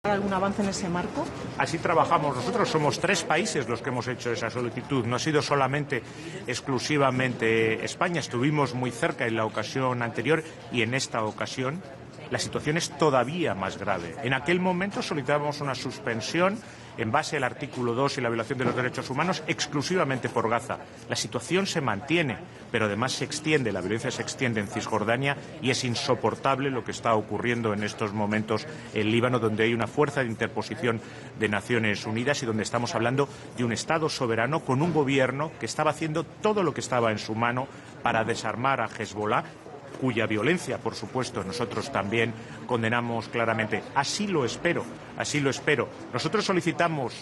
¿Algún avance en ese marco? Así trabajamos nosotros. Somos 3 países los que hemos hecho esa solicitud. No ha sido exclusivamente España. Estuvimos muy cerca en la ocasión anterior y en esta ocasión la situación es todavía más grave. En aquel momento solicitábamos una suspensión en base al artículo 2 y la violación de los derechos humanos exclusivamente por Gaza. La situación se mantiene, pero además se extiende, la violencia se extiende en Cisjordania y es insoportable lo que está ocurriendo en estos momentos en Líbano, donde hay una fuerza de interposición de Naciones Unidas y donde estamos hablando de un Estado soberano con un gobierno que estaba haciendo todo lo que estaba en su mano para desarmar a Hezbollah, cuya violencia, por supuesto, nosotros también condenamos claramente. Así lo espero, así lo espero. Nosotros solicitamos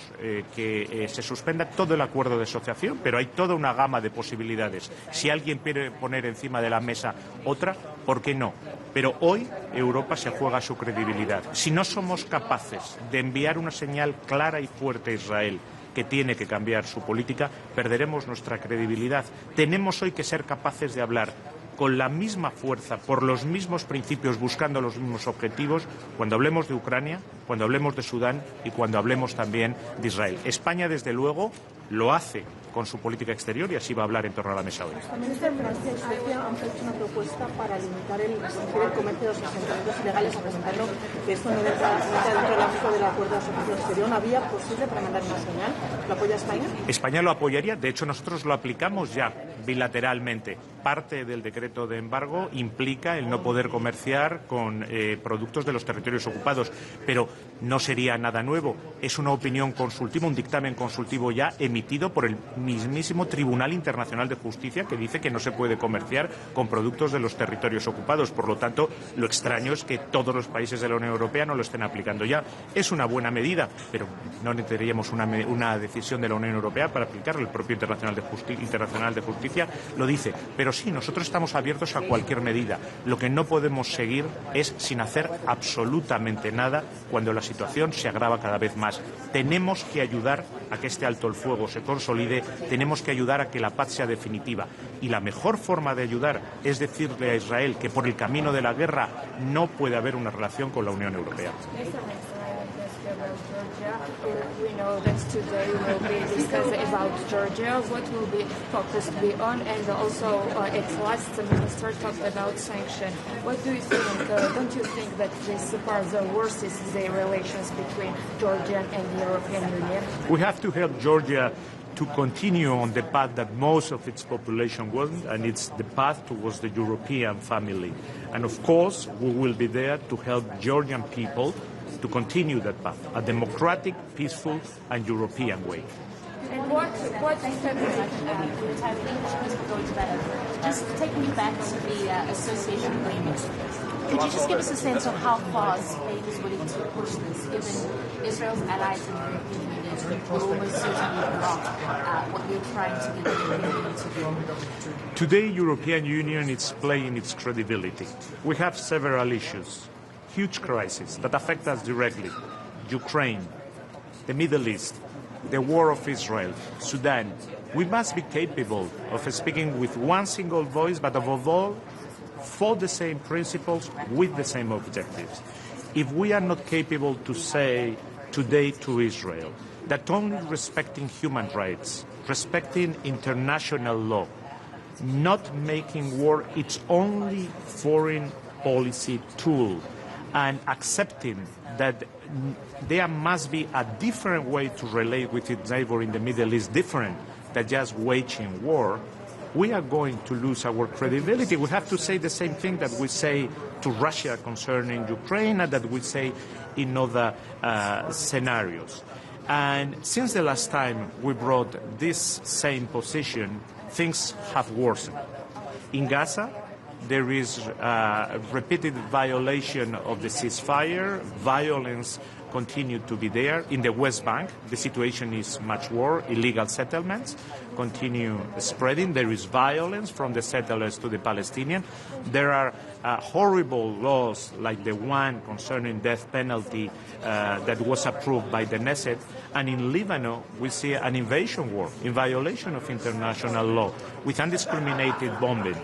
que se suspenda todo el acuerdo de asociación, pero hay toda una gama de posibilidades. Si alguien quiere poner encima de la mesa otra, ¿por qué no? Pero hoy Europa se juega su credibilidad. Si no somos capaces de enviar una señal clara y fuerte a Israel, que tiene que cambiar su política, perderemos nuestra credibilidad. Tenemos hoy que ser capaces de hablar con la misma fuerza, por los mismos principios, buscando los mismos objetivos, cuando hablemos de Ucrania, cuando hablemos de Sudán y cuando hablemos también de Israel. España, desde luego, lo hace con su política exterior y así va a hablar en torno a la mesa hoy. También desde Francia y Suecia han hecho una propuesta para limitar el comercio de los asentamientos ilegales, argumentando que esto no entra dentro del ámbito del acuerdo de asociación exterior. ¿Una vía posible para mandar una señal? ¿Lo apoya España? España lo apoyaría. De hecho, nosotros lo aplicamos ya bilateralmente. Parte del decreto de embargo implica el no poder comerciar con productos de los territorios ocupados, pero no sería nada nuevo. Es una opinión consultiva, un dictamen consultivo ya emitido por el mismísimo Tribunal Internacional de Justicia, que dice que no se puede comerciar con productos de los territorios ocupados. Por lo tanto, lo extraño es que todos los países de la Unión Europea no lo estén aplicando ya. Es una buena medida, pero no necesitaríamos una decisión de la Unión Europea para aplicarlo. El propio Internacional de Justicia lo dice. Pero sí, nosotros estamos abiertos a cualquier medida. Lo que no podemos seguir es sin hacer absolutamente nada cuando la situación se agrava cada vez más. Tenemos que ayudar a que este alto el fuego se consolide, tenemos que ayudar a que la paz sea definitiva. Y la mejor forma de ayudar es decirle a Israel que por el camino de la guerra no puede haber una relación con la Unión Europea. We know that today will be discussed about Georgia, what will be focused on, and also at last the minister talked about sanctions. What do you think? Don't you think that this further worsens the relations between Georgia and the European Union? We have to help Georgia to continue on the path that most of its population wants, and it's the path towards the European family. And of course, we will be there to help Georgian people to continue that path, a democratic, peaceful and European way. And what just taking you back to the association agreement, could you just give us a sense of how far Spain is willing to push this, given Israel's allies in the European Union will almost certainly block what you're trying to get the European Union to do? Today, European Union is playing its credibility. We have several issues. Huge crises that affect us directly. Ukraine, the Middle East, the war of Israel, Sudan. We must be capable of speaking with one single voice, but above all, for the same principles, with the same objectives. If we are not capable to say today to Israel that only respecting human rights, respecting international law, not making war its only foreign policy tool, and accepting that there must be a different way to relate with its neighbor in the Middle East, different than just waging war, we are going to lose our credibility. We have to say the same thing that we say to Russia concerning Ukraine and that we say in other scenarios. And since the last time we brought this same position, things have worsened. In Gaza, there is repeated violation of the ceasefire. Violence continued to be there. In the West Bank, the situation is much worse. Illegal settlements continue spreading. There is violence from the settlers to the Palestinians. There are horrible laws like the one concerning death penalty that was approved by the Knesset. And in Lebanon, we see an invasion war in violation of international law with undiscriminated bombing.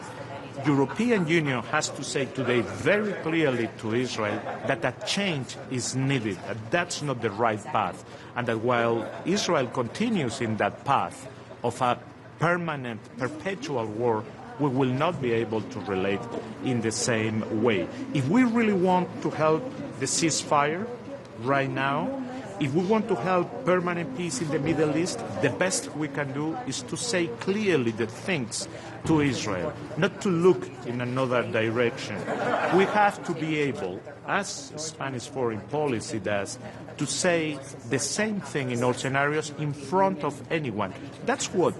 European Union has to say today very clearly to Israel that a change is needed, that that's not the right path, and that while Israel continues in that path of a permanent, perpetual war, we will not be able to relate in the same way. If we really want to help the ceasefire right now, if we want to help permanent peace in the Middle East, the best we can do is to say clearly the things to Israel, not to look in another direction. We have to be able, as Spanish foreign policy does, to say the same thing in all scenarios in front of anyone. That's what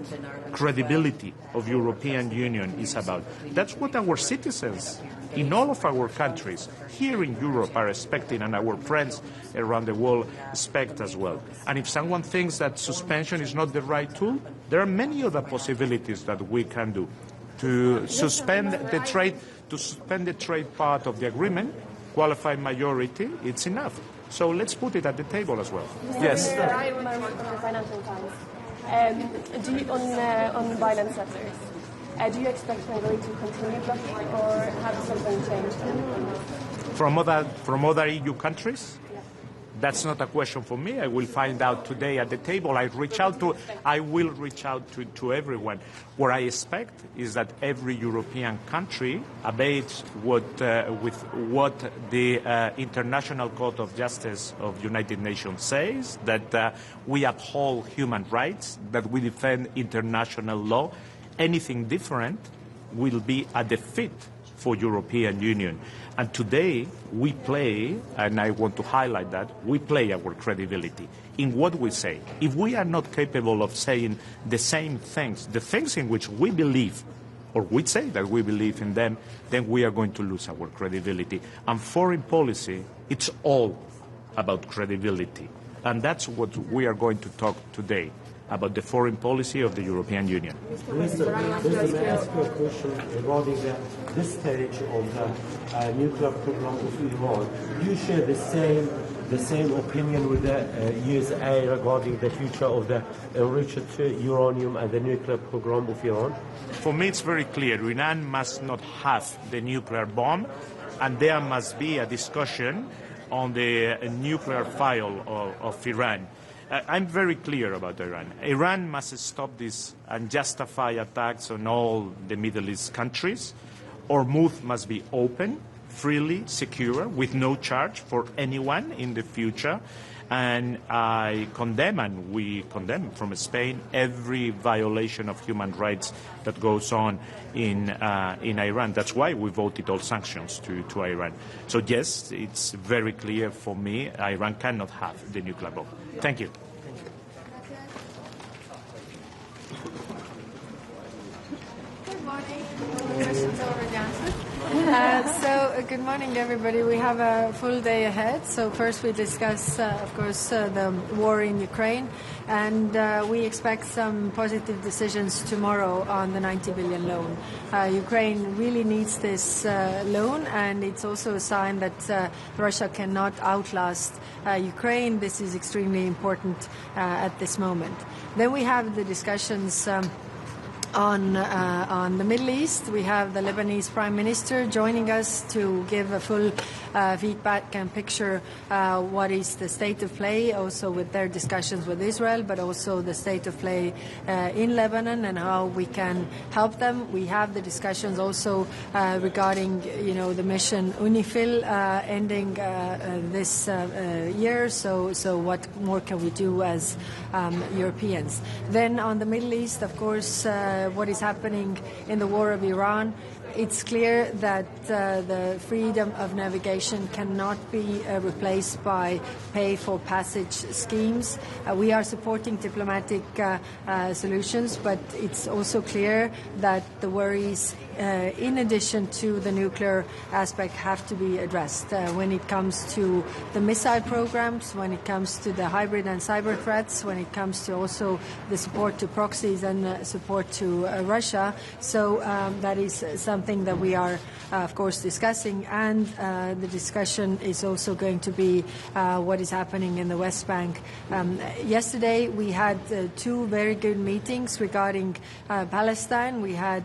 credibility of European Union is about. That's what our citizens in all of our countries here in Europe are expecting, and our friends around the world expect as well. And if someone thinks that suspension is not the right tool, there are many other possibilities that we can do. To suspend the trade part of the agreement, qualified majority, it's enough. So let's put it at the table as well. Yes. Financial Times. On violence settlers, do you expect Hungary to continue blocking, or have something changed? From other EU countries? That's not a question for me. I will find out today at the table. I will reach out to everyone. What I expect is that every European country obeys with what the International Court of Justice of the United Nations says, that we uphold human rights, that we defend international law. Anything different will be a defeat for European Union. And today we play, and I want to highlight that, we play our credibility in what we say. If we are not capable of saying the same things, the things in which we believe, or we say that we believe in them, then we are going to lose our credibility. And foreign policy, it's all about credibility. And that's what we are going to talk today, about the foreign policy of the European Union. Minister, may I ask you a question regarding this stage of the nuclear program of Iran? Do you share the same opinion with the USA regarding the future of the enriched uranium and the nuclear program of Iran? For me, it's very clear. Iran must not have the nuclear bomb, and there must be a discussion on the nuclear file of Iran. I'm very clear about Iran. Iran must stop this and justify attacks on all the Middle East countries. Hormuz must be open, freely, secure, with no charge for anyone in the future. And I condemn, and we condemn from Spain, every violation of human rights that goes on in Iran. That's why we voted all sanctions to Iran. So yes, it's very clear for me, Iran cannot have the nuclear bomb. Thank you. Good morning. Questions already answered. Good morning, everybody. We have a full day ahead. So first we discuss, of course, the war in Ukraine, and we expect some positive decisions tomorrow on the 90 billion loan. Ukraine really needs this loan, and it's also a sign that Russia cannot outlast Ukraine. This is extremely important at this moment. Then we have the discussions on the Middle East. We have the Lebanese Prime Minister joining us to give a full feedback and picture what is the state of play, also with their discussions with Israel, but also the state of play in Lebanon and how we can help them. We have the discussions also regarding, the mission UNIFIL ending this year. So what more can we do as Europeans? Then on the Middle East, of course, what is happening in the war of Iran. It's clear that the freedom of navigation cannot be replaced by pay-for-passage schemes. We are supporting diplomatic solutions, but it's also clear that the worries, in addition to the nuclear aspect, have to be addressed. When it comes to the missile programs, when it comes to the hybrid and cyber threats, when it comes to also the support to proxies and support to Russia. So that is something something that we are, of course, discussing, and the discussion is also going to be what is happening in the West Bank. Yesterday we had two very good meetings regarding Palestine. We had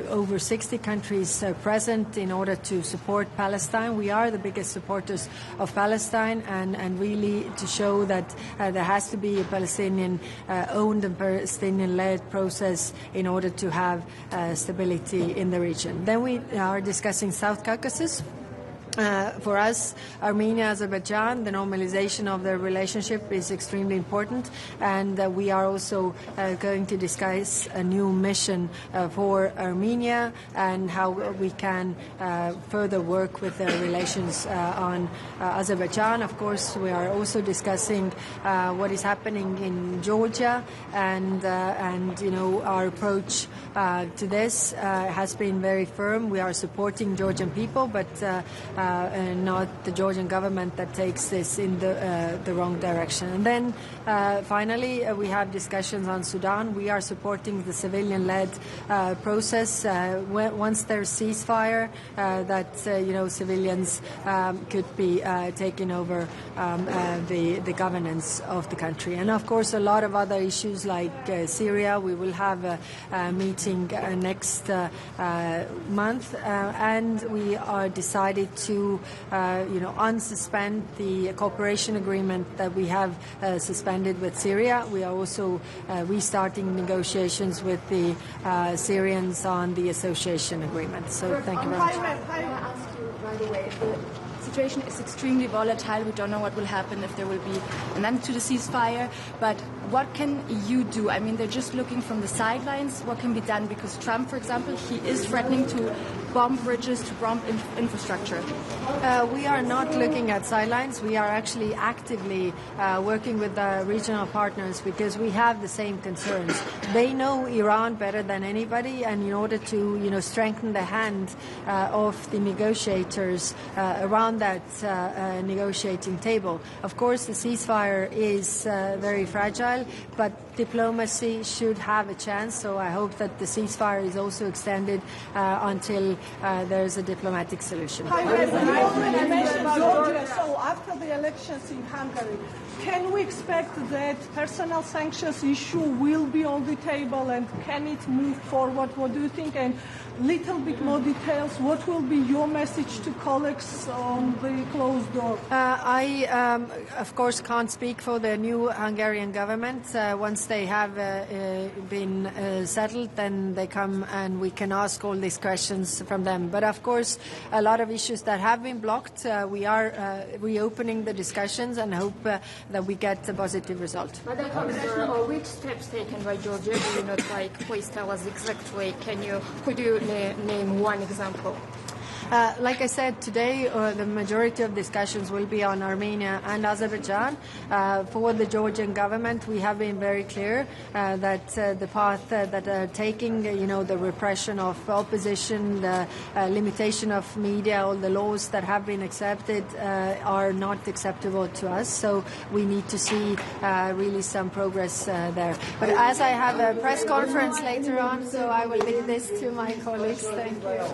over 60 countries present in order to support Palestine. We are the biggest supporters of Palestine, and really to show that there has to be a Palestinian-owned and Palestinian-led process in order to have stability in the region. Then we are discussing South Caucasus. For us, Armenia, Azerbaijan, the normalization of their relationship is extremely important, and we are also going to discuss a new mission for Armenia and how we can further work with their relations on Azerbaijan. Of course, we are also discussing what is happening in Georgia, and our approach to this has been very firm. We are supporting Georgian people, but not the Georgian government that takes this in the wrong direction. And then finally, we have discussions on Sudan. We are supporting the civilian-led process. Once there's ceasefire, that civilians could be taking over the governance of the country. And of course, a lot of other issues like Syria. We will have a meeting next month, and we are decided to unsuspend the cooperation agreement that we have suspended with Syria. We are also restarting negotiations with the Syrians on the association agreement. So thank you very much. I ask you right away. The situation is extremely volatile. We don't know what will happen, if there will be an end to the ceasefire. But what can you do? I mean, they're just looking from the sidelines. What can be done? Because Trump, for example, he is threatening to bomb bridges, to bomb infrastructure. We are not looking at sidelines. We are actually actively working with the regional partners because we have the same concerns. They know Iran better than anybody, and in order to strengthen the hand of the negotiators around that negotiating table. Of course, the ceasefire is very fragile, but diplomacy should have a chance. So I hope that the ceasefire is also extended until there is a diplomatic solution. You already mentioned Georgia. So after the elections in Hungary, can we expect that personal sanctions issue will be on the table, and can it move forward? What do you think? And little bit more details. What will be your message to colleagues on the closed door? I, of course, can't speak for the new Hungarian government. Once they have been settled, then they come and we can ask all these questions from them. But of course, a lot of issues that have been blocked, we are reopening the discussions and hope that we get a positive result. Madam Commissioner, which steps taken by Georgia do you not like? Please tell us exactly. Could you name one example? Like I said, today the majority of discussions will be on Armenia and Azerbaijan. For the Georgian government, we have been very clear that the path that are taking, the repression of opposition, the limitation of media, all the laws that have been accepted are not acceptable to us. So we need to see really some progress there. But as I have a press conference later on, so I will leave this to my colleagues. Thank you.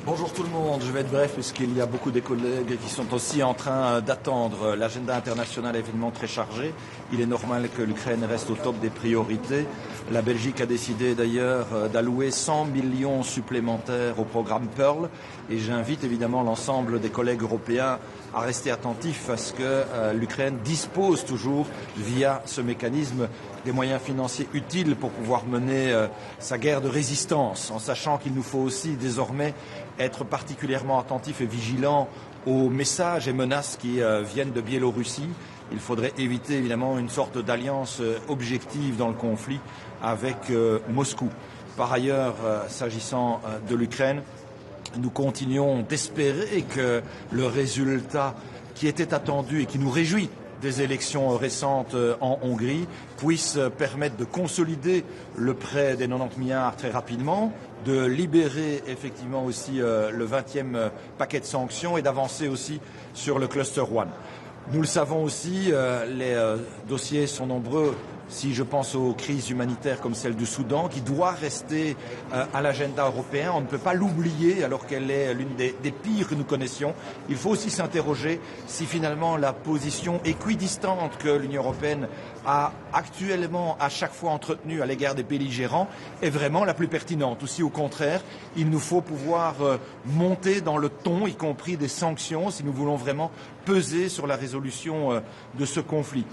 Bonjour tout le monde, je vais être bref puisqu'il y a beaucoup de collègues qui sont aussi en train d'attendre. L'agenda international est évidemment très chargé. Il est normal que l'Ukraine reste au top des priorités. La Belgique a décidé d'ailleurs d'allouer 100 millions supplémentaires au programme Pearl et j'invite évidemment l'ensemble des collègues européens à rester attentifs à ce que l'Ukraine dispose toujours via ce mécanisme des moyens financiers utiles pour pouvoir mener sa guerre de résistance, en sachant qu'il nous faut aussi désormais être particulièrement attentifs et vigilants aux messages et menaces qui viennent de Biélorussie. Il faudrait éviter évidemment une sorte d'alliance objective dans le conflit avec Moscou. Par ailleurs, s'agissant de l'Ukraine, nous continuons d'espérer que le résultat qui était attendu et qui nous réjouit des élections récentes en Hongrie puisse permettre de consolider le prêt des 90 milliards très rapidement, de libérer effectivement aussi le 20e paquet de sanctions et d'avancer aussi sur le cluster 1. Nous le savons aussi, les dossiers sont nombreux si je pense aux crises humanitaires comme celle du Soudan, qui doit rester à l'agenda européen. On ne peut pas l'oublier alors qu'elle est l'une des pires que nous connaissions. Il faut aussi s'interroger si finalement la position équidistante que l'Union européenne a actuellement à chaque fois entretenue à l'égard des belligérants est vraiment la plus pertinente. Ou si au contraire, il nous faut pouvoir monter dans le ton, y compris des sanctions, si nous voulons vraiment peser sur la résolution de ce conflit.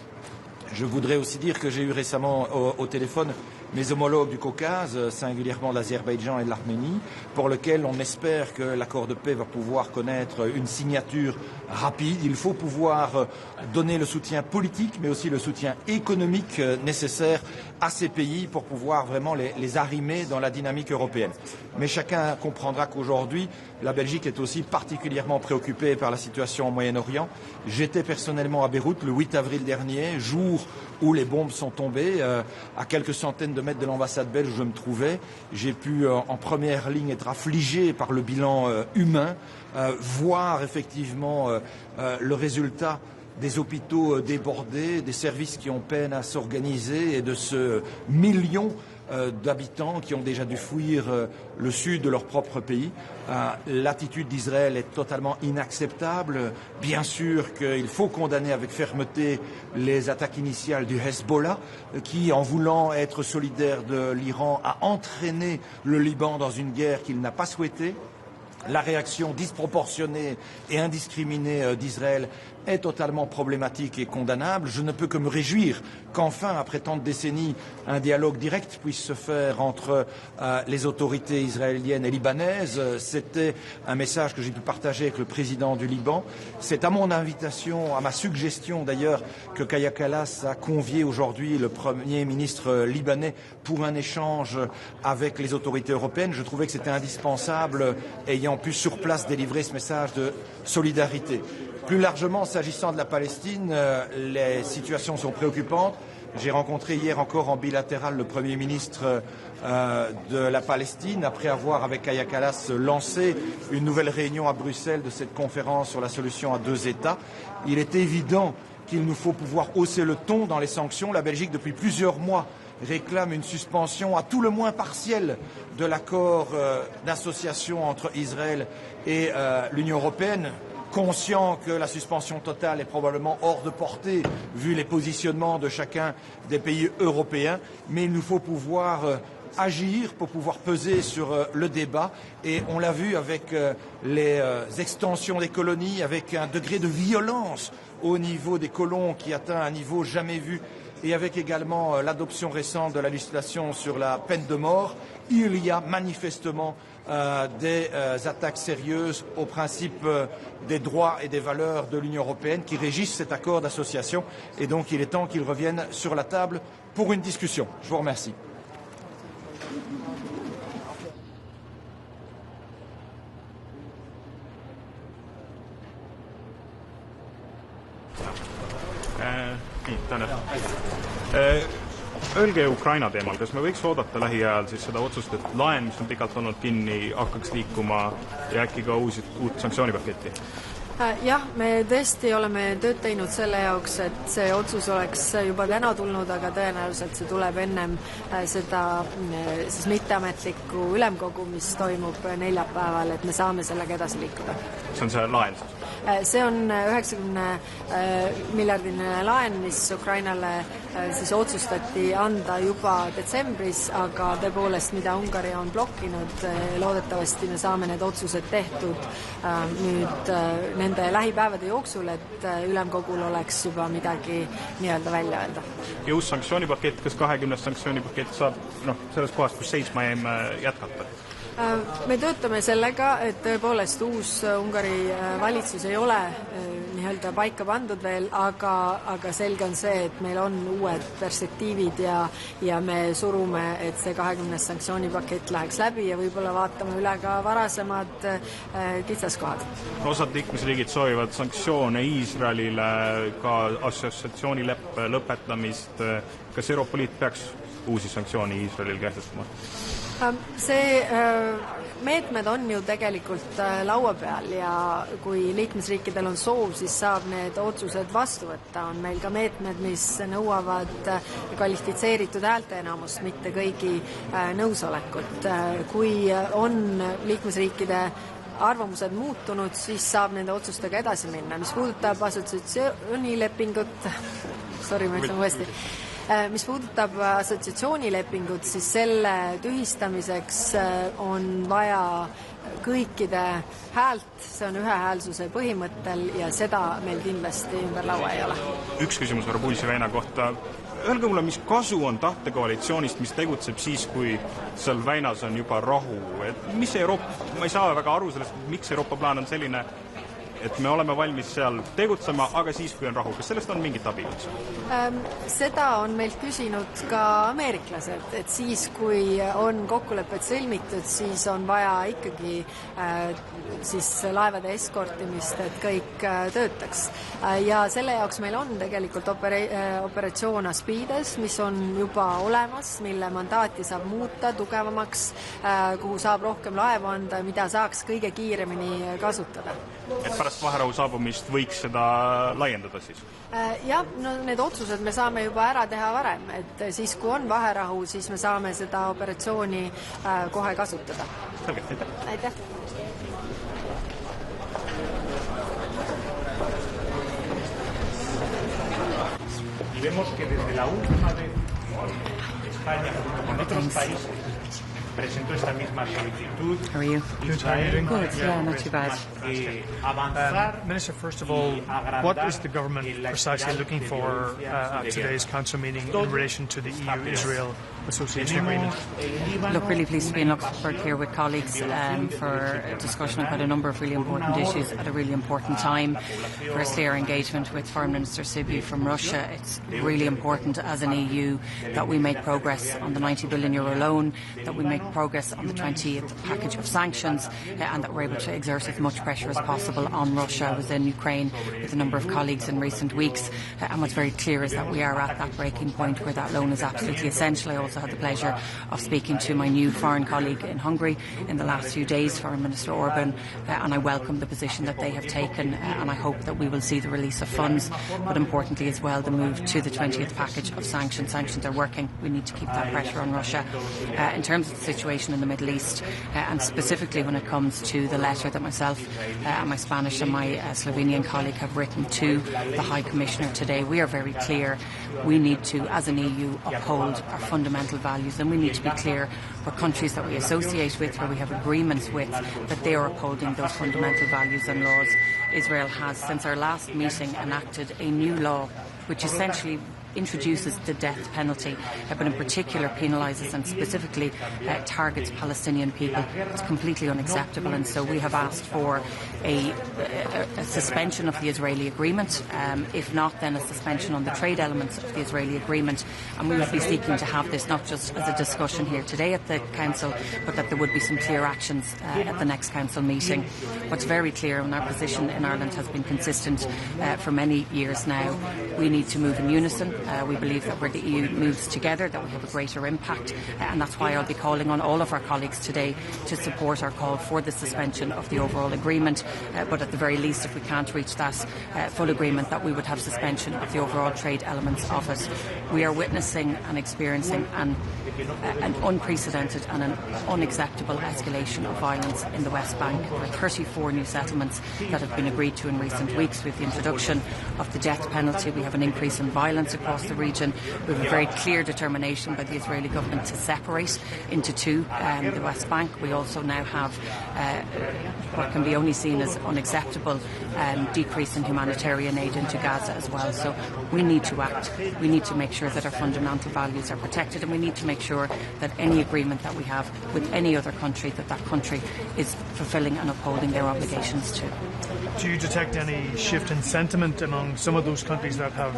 Je voudrais aussi dire que j'ai eu récemment au téléphone mes homologues du Caucase, singulièrement l'Azerbaïdjan et l'Arménie, pour lequel on espère que l'accord de paix va pouvoir connaître une signature rapide. Il faut pouvoir donner le soutien politique, mais aussi le soutien économique nécessaire à ces pays pour pouvoir vraiment les arrimer dans la dynamique européenne. Mais chacun comprendra qu'aujourd'hui, la Belgique est aussi particulièrement préoccupée par la situation au Moyen-Orient. J'étais personnellement à Beyrouth le 8 avril dernier, jour où les bombes sont tombées, à quelques centaines de mètres de l'ambassade belge où je me trouvais. J'ai pu en première ligne être affligé par le bilan humain, voir effectivement le résultat des hôpitaux débordés, des services qui ont peine à s'organiser et de ce million d'habitants qui ont déjà dû fuir le sud de leur propre pays. L'attitude d'Israël est totalement inacceptable. Bien sûr qu'il faut condamner avec fermeté les attaques initiales du Hezbollah qui, en voulant être solidaire de l'Iran, a entraîné le Liban dans une guerre qu'il n'a pas souhaitée. La réaction disproportionnée et indiscriminée d'Israël est totalement problématique et condamnable. Je ne peux que me réjouir qu'enfin, après tant de décennies, un dialogue direct puisse se faire entre les autorités israéliennes et libanaises. C'était un message que j'ai pu partager avec le président du Liban. C'est à mon invitation, à ma suggestion d'ailleurs, que Kaja Kallas a convié aujourd'hui le Premier ministre libanais pour un échange avec les autorités européennes. Je trouvais que c'était indispensable, ayant pu sur place délivrer ce message de solidarité. Plus largement, s'agissant de la Palestine, les situations sont préoccupantes. J'ai rencontré hier encore en bilatéral le Premier ministre de la Palestine, après avoir, avec Kaja Kallas, lancé une nouvelle réunion à Bruxelles de cette conférence sur la solution à deux États. Il est évident qu'il nous faut pouvoir hausser le ton dans les sanctions. La Belgique, depuis plusieurs mois, réclame une suspension à tout le moins partielle de l'accord d'association entre Israël et l'Union européenne, conscient que la suspension totale est probablement hors de portée vu les positionnements de chacun des pays européens, mais il nous faut pouvoir agir pour pouvoir peser sur le débat et on l'a vu avec les extensions des colonies, avec un degré de violence au niveau des colons qui atteint un niveau jamais vu et avec également l'adoption récente de la législation sur la peine de mort, il y a manifestement des attaques sérieuses aux principes des droits et des valeurs de l'Union européenne qui régissent cet accord d'association et donc il est temps qu'il revienne sur la table pour une discussion. Je vous remercie. Öelge Ukraina teemal, kas me võiks oodata lähiajal siis seda otsust, et laen, mis on pikalt olnud kinni, hakkaks liikuma ja äkki ka uut sanktsioonipaketti? Jah, me tõesti oleme tööd teinud selle jaoks, et see otsus oleks juba täna tulnud, aga tõenäoliselt see tuleb ennem seda siis mitteametlikku ülemkogu, mis toimub neljapäeval, et me saame sellega edasi liikuda. See on see laen siis? See on 90 miljardiline laen, mis Ukrainale siis otsustati anda juba detsembris, aga tõepoolest, mida Ungari on blokkinud, loodetavasti me saame need otsused tehtud nüüd nende lähipäevade jooksul, et ülemkogul oleks juba midagi nii-öelda välja öelda. Ja uus sanktsioonipakett, kas 20 sanktsioonipakett saab selles kohas, kus seisma jäime, jätkata? Me töötame sellega, et tõepoolest uus Ungari valitsus ei ole nii-öelda paika pandud veel, aga selge on see, et meil on uued perspektiivid ja me surume, et see 20 sanktsioonipakett läheks läbi ja võib-olla vaatame üle ka varasemad kitsaskohad. Osad liikmesriigid soovivad sanktsioone Iisraelile, ka assotsiatsioonileppe lõpetamist. Kas Euroopa Liit peaks uusi sanktsiooni Iisraelil kehtestama? See meetmed on ju tegelikult laua peal ja kui liikmesriikidel on soov, siis saab need otsused vastu võtta. On meil ka meetmed, mis nõuavad kvalifitseeritud häälteenamust, mitte kõigi nõusolekut. Kui on liikmesriikide arvamused muutunud, siis saab nende otsustega edasi minna. Mis puudutab assotsiatsioonilepingut, mis puudutab assotsiatsioonilepingut, siis selle tühistamiseks on vaja kõikide häält, see on ühehäälsuse põhimõttel ja seda meil kindlasti ümber laua ei ole. Üks küsimus härra Puisi-Väina kohta. Öelge mulle, mis kasu on tahtekoalitsioonist, mis tegutseb siis, kui seal väinas on juba rahu? Mis ma ei saa väga aru sellest, miks Euroopa plaan on selline, et me oleme valmis seal tegutsema, aga siis, kui on rahu. Kas sellest on mingit abi? Seda on meilt küsinud ka ameeriklased, et siis, kui on kokkulepped sõlmitud, siis on vaja ikkagi siis laevade eskortimist, et kõik töötaks. Ja selle jaoks meil on tegelikult operatsioon Aspides, mis on juba olemas, mille mandaati saab muuta tugevamaks, kuhu saab rohkem laevu anda, mida saaks kõige kiiremini kasutada. Et pärast vaherahu saabumist võiks seda laiendada siis? Jah, no need otsused me saame juba ära teha varem, et siis kui on vaherahu, siis me saame seda operatsiooni kohe kasutada. Selge, aitäh! Y vemos que desde la última vez España, con otros países, presentó esta misma solicitud. How are you? Israel, Good, yeah, not too bad. Minister, first of all, what is the government precisely looking for at today's council meeting in relation to the EU-Israel Association Agreement? Look, really pleased to be in Luxemburg here with colleagues for a discussion about a number of really important issues at a really important time. Firstly, our engagement with Foreign Minister Sybiha from Russia. It's really important as an EU that we make progress on the €90 billion loan, that we make progress on the 20th package of sanctions, and that we're able to exert as much pressure as possible on Russia. I was in Ukraine with a number of colleagues in recent weeks, and what's very clear is that we are at that breaking point where that loan is absolutely essential. I also had the pleasure of speaking to my new foreign colleague in Hungary in the last few days, Foreign Minister Orban, and I welcome the position that they have taken, and I hope that we will see the release of funds, but importantly as well the move to the 20th package of sanctions. Sanctions are working. We need to keep that pressure on Russia. In terms of the situation in the Middle East, and specifically when it comes to the letter that myself and my Spanish and my Slovenian colleague have written to the High Commissioner today, we are very clear. We need to, as an EU, uphold our fundamental values, and we need to be clear for countries that we associate with, where we have agreements with, that they are upholding those fundamental values and laws. Israel has, since our last meeting, enacted a new law which essentially introduces the death penalty, but in particular penalises and specifically targets Palestinian people. It's completely unacceptable, and so we have asked for a suspension of the Israeli agreement. If not, then a suspension on the trade elements of the Israeli agreement, and we will be seeking to have this not just as a discussion here today at the Council, but that there would be some clear actions at the next Council meeting. What's very clear, and our position in Ireland has been consistent for many years now, we need to move in unison. We believe that where the EU moves together, that we have a greater impact, and that's why I'll be calling on all of our colleagues today to support our call for the suspension of the overall agreement, but at the very least, if we can't reach that full agreement, that we would have suspension of the overall trade elements of it. We are witnessing and experiencing an unprecedented and an unacceptable escalation of violence in the West Bank. There are 34 new settlements that have been agreed to in recent weeks with the introduction of the death penalty. We have an increase in violence across the region. We have a very clear determination by the Israeli government to separate into two the West Bank. We also now have what can be only seen as unacceptable decrease in humanitarian aid into Gaza as well. So we need to act. We need to make sure that our fundamental values are protected, and we need to make sure that any agreement that we have with any other country, that that country is fulfilling and upholding their obligations too. Do you detect any shift in sentiment among some of those countries that have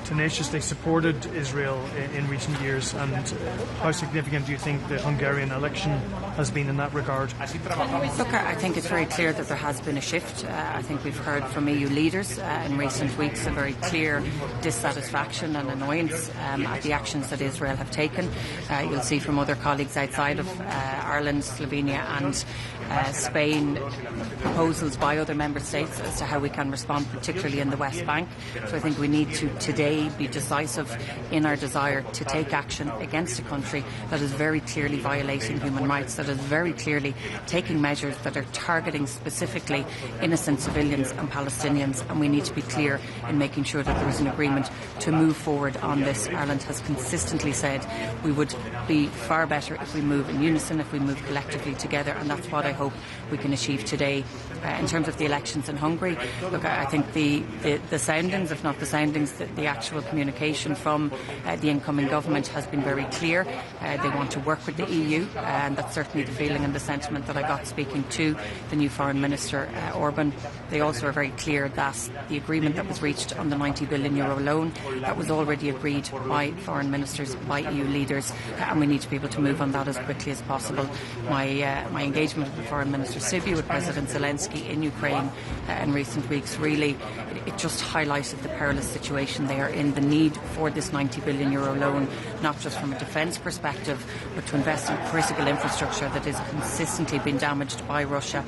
tenaciously supported Israel in recent years, and how significant do you think the Hungarian election has been in that regard? Look, I think it's very clear that there has been a shift. I think we've heard from EU leaders in recent weeks a very clear dissatisfaction and annoyance at the actions that Israel have taken. You'll see from other colleagues outside of Ireland, Slovenia and Spain proposals by other member states as to how we can respond, particularly in the West Bank. So I think we need to today be decisive in our desire to take action against a country that is very clearly violating human rights, that is very clearly taking measures that are targeting specifically innocent civilians and Palestinians, and we need to be clear in making sure that there is an agreement to move forward on this. Ireland has consistently said we would be far better if we move in unison, if we move collectively together, and that's what I hope we can achieve today. In terms of the elections in Hungary, look, I think the soundings, if not the soundings, the actual communication from the incoming government has been very clear. They want to work with the EU, and that's certainly the feeling and the sentiment that I got speaking to the new Foreign Minister, Orban. They also are very clear that the agreement that was reached on the €90 billion loan, that was already agreed by foreign ministers, by EU leaders, and we need to be able to move on that as quickly as possible. My engagement with Foreign Minister Sybiha, with President Zelensky in Ukraine in recent weeks, really, it just highlighted the perilous situation they are in, the need for this €90 billion loan, not just from a defence perspective, but to invest in critical infrastructure that has consistently been damaged by Russia,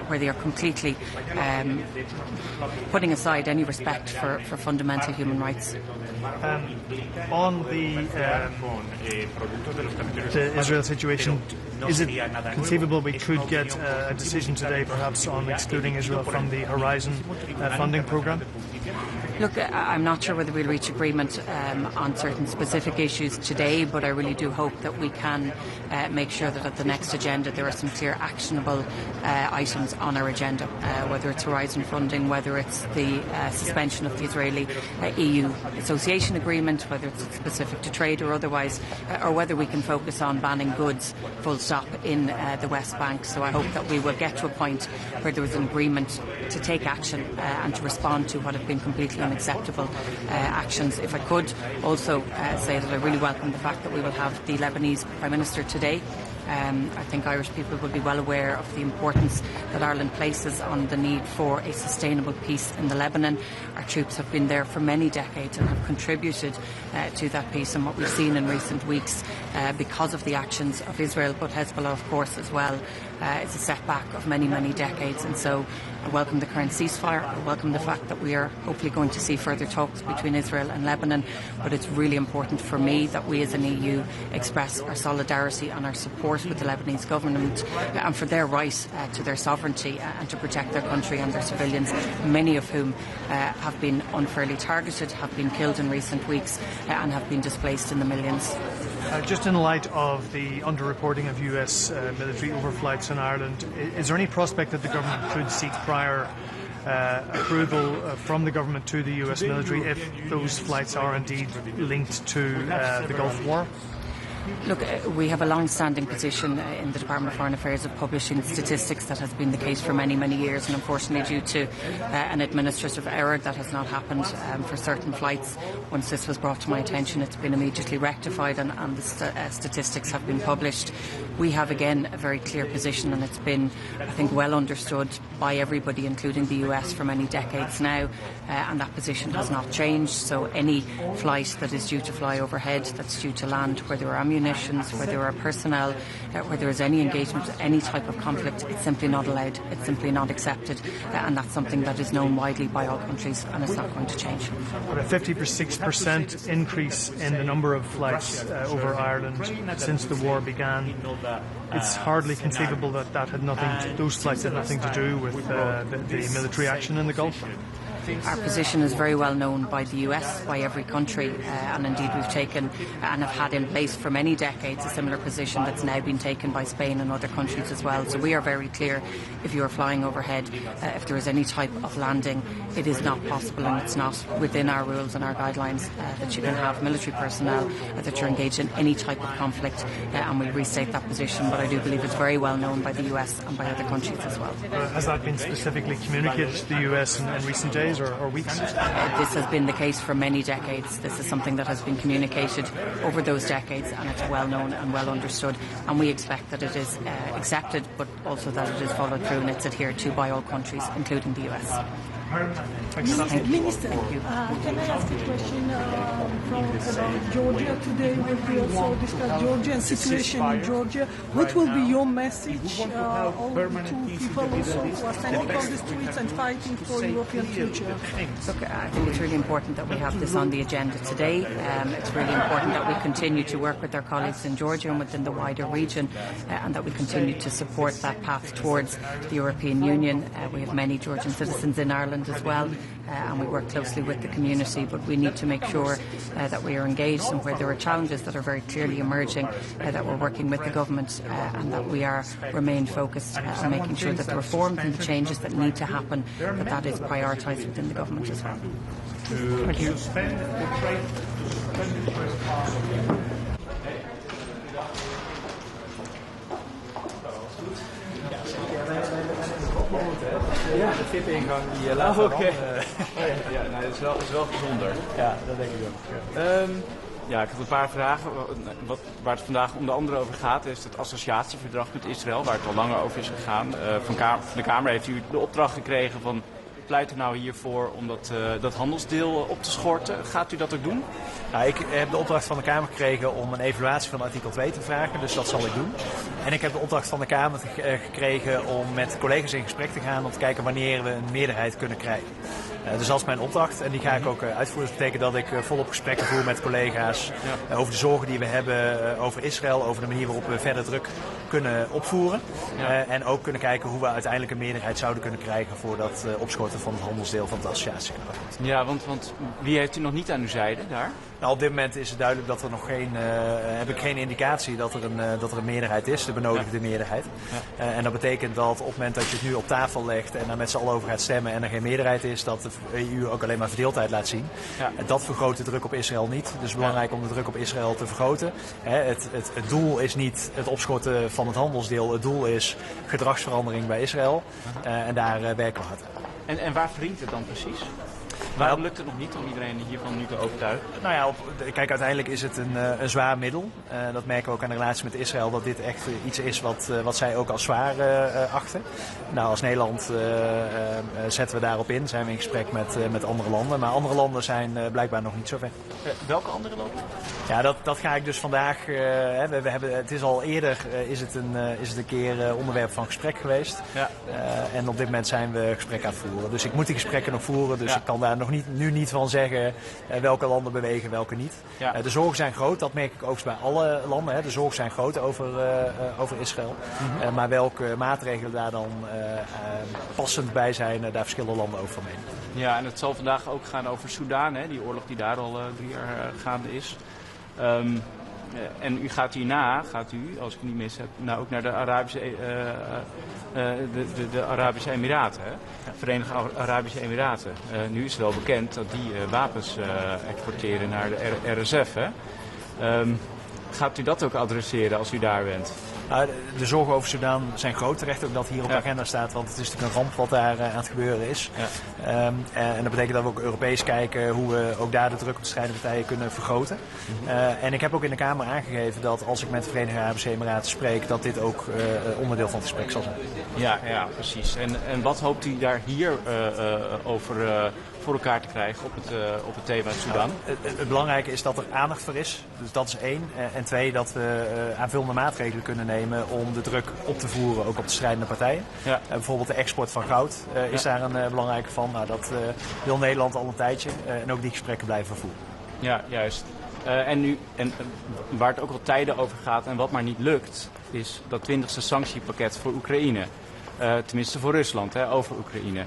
where they are completely putting aside any respect for fundamental human rights. On the Israel situation, is it conceivable we could get a decision today perhaps on excluding Israel from the Horizon funding programme? Look, I'm not sure whether we'll reach agreement on certain specific issues today, but I really do hope that we can make sure that at the next agenda there are some clear actionable items on our agenda, whether it's Horizon funding, whether it's the suspension of the Israeli-EU association agreement, whether it's specific to trade or otherwise, or whether we can focus on banning goods full stop in the West Bank. So I hope that we will get to a point where there is an agreement to take action and to respond to what have been completely unacceptable actions. If I could also say that I really welcome the fact that we will have the Lebanese Prime Minister today. I think Irish people will be well aware of the importance that Ireland places on the need for a sustainable peace in the Lebanon. Our troops have been there for many decades and have contributed to that peace, and what we've seen in recent weeks because of the actions of Israel, but Hezbollah of course as well, is a setback of many, many decades. And so I welcome the current ceasefire. I welcome the fact that we are hopefully going to see further talks between Israel and Lebanon, but it's really important for me that we as an EU express our solidarity and our support with the Lebanese government and for their right to their sovereignty and to protect their country and their civilians, many of whom have been unfairly targeted, have been killed in recent weeks and have been displaced in the millions. Just in light of the underreporting of US military overflights in Ireland, is there any prospect that the government could seek prior approval from the government to the US military if those flights are indeed linked to the Gulf War? Look, we have a long-standing position in the Department of Foreign Affairs of publishing statistics. That has been the case for many, many years, and unfortunately due to an administrative error that has not happened for certain flights. Once this was brought to my attention, it's been immediately rectified and the statistics have been published. We have again a very clear position, and it's been, I think, well understood by everybody, including the US, for many decades now, and that position has not changed. So any flight that is due to fly overhead, that's due to land where there are munitions, where there are personnel, where there is any engagement, any type of conflict, it's simply not allowed, it's simply not accepted, and that's something that is known widely by all countries, and it's not going to change. But a 56% increase in the number of flights over Ireland since the war began, it's hardly conceivable that those flights had nothing to do with the military action in the Gulf. Our position is very well known by the US, by every country, and indeed we've taken and have had in place for many decades a similar position that's now been taken by Spain and other countries as well. So we are very clear, if you are flying overhead, if there is any type of landing, it is not possible and it's not within our rules and our guidelines that you can have military personnel that you're engaged in any type of conflict, and we restate that position, but I do believe it's very well known by the US and by other countries as well. Has that been specifically communicated to the US in recent days? days or weeks? This has been the case for many decades. This is something that has been communicated over those decades, and it's well known and well understood. And we expect that it is accepted, but also that it is followed through and it's adhered to by all countries, including the US. Minister, can I ask a question from about Georgia today? We also discussed Georgian situation in Georgia. What will be your message all to people also who are standing on the streets and fighting for European future? Look, I think it's really important that we have this on the agenda today. It's really important that we continue to work with our colleagues in Georgia and within the wider region, and that we continue to support that path towards the European Union. We have many Georgian citizens in Ireland as well, and we work closely with the community, but we need to make sure that we are engaged, and where there are challenges that are very clearly emerging, that we're working with the government and that we remain focused on making sure that the reforms and the changes that need to happen, that is prioritised within the government as well. Thank you. Ja, de VIP-ingang die laat ja, nee, dat is wel bijzonder. Ja, dat denk ik ook. Ja, ik heb een paar vragen. Waar het vandaag onder andere over gaat is het associatieverdrag met Israël, waar het al langer over is gegaan. Van de Kamer heeft u de opdracht gekregen van pleit u nou hiervoor om dat handelsdeel op te schorten. Gaat u dat ook doen? Nou, ik heb de opdracht van de Kamer gekregen om een evaluatie van artikel 2 te vragen, dus dat zal ik doen. En ik heb de opdracht van de Kamer gekregen om met collega's in gesprek te gaan om te kijken wanneer we een meerderheid kunnen krijgen. Dus dat is mijn opdracht en die ga ik ook uitvoeren. Dat betekent dat ik volop gesprekken voer met collega's over de zorgen die we hebben over Israël, over de manier waarop we verder druk kunnen opvoeren. En ook kunnen kijken hoe we uiteindelijk een meerderheid zouden kunnen krijgen voor dat opschorten van het handelsdeel van het associatieverdrag. Ja, want wie heeft u nog niet aan uw zijde daar? Nou, op dit moment is het duidelijk dat er nog heb ik geen indicatie dat er een meerderheid is, de benodigde meerderheid. En dat betekent dat op het moment dat je het nu op tafel legt en daar met z'n allen over gaat stemmen en er geen meerderheid is, dat de EU ook alleen maar verdeeldheid laat zien. Dat vergroot de druk op Israël niet. Dus het is belangrijk om de druk op Israël te vergroten. Het doel is niet het opschorten van het handelsdeel, het doel is gedragsverandering bij Israël. En daar werken we hard aan. En waar wringt het dan precies? Waarom lukt het nog niet om iedereen hiervan nu te overtuigen? Nou ja, kijk, uiteindelijk is het een zwaar middel. Dat merken we ook aan de relatie met Israël, dat dit echt iets is wat zij ook als zwaar achten. Nou, als Nederland zetten we daarop in, zijn we in gesprek met andere landen. Maar andere landen zijn blijkbaar nog niet zo ver. Welke andere landen? Ja, dat ga ik dus vandaag... het is al eerder is het een keer onderwerp van gesprek geweest. Ja. En op dit moment zijn we gesprekken aan het voeren. Dus ik moet die gesprekken nog voeren, dus ik kan daar nog nu niet van zeggen welke landen bewegen, welke niet. Ja. De zorgen zijn groot, dat merk ik ook bij alle landen. De zorgen zijn groot over Israël. Maar welke maatregelen daar dan passend bij zijn, daar verschillen landen over van mening. Ja, en het zal vandaag ook gaan over Soedan, die oorlog die daar al 3 jaar gaande is. En u gaat hierna, als ik het niet mis heb, ook naar de Arabische Emiraten, Verenigde Arabische Emiraten. Nu is het wel bekend dat die wapens exporteren naar de RSF. Gaat u dat ook adresseren als u daar bent? De zorgen over Sudan zijn groot. Terecht ook dat hier op de agenda staat, want het is natuurlijk een ramp wat daar aan het gebeuren is. Ja. En dat betekent dat we ook Europees kijken hoe we ook daar de druk op de strijdende partijen kunnen vergroten. En ik heb ook in de Kamer aangegeven dat als ik met de Verenigde Arabische Emiraten spreek, dat dit ook onderdeel van het gesprek zal zijn. Ja, precies. En wat hoopt u daar hier over voor elkaar te krijgen op het thema Sudan? Het belangrijke is dat er aandacht voor is. Dus dat is 1. En 2, dat we aanvullende maatregelen kunnen nemen om de druk op te voeren, ook op de strijdende partijen. Ja. Bijvoorbeeld de export van goud is daar een belangrijke van. Nou, dat wil Nederland al een tijdje. En ook die gesprekken blijven voeren. Ja, juist. En waar het ook al tijden over gaat en wat maar niet lukt, is dat 20e sanctiepakket voor Oekraïne. Tenminste voor Rusland, over Oekraïne.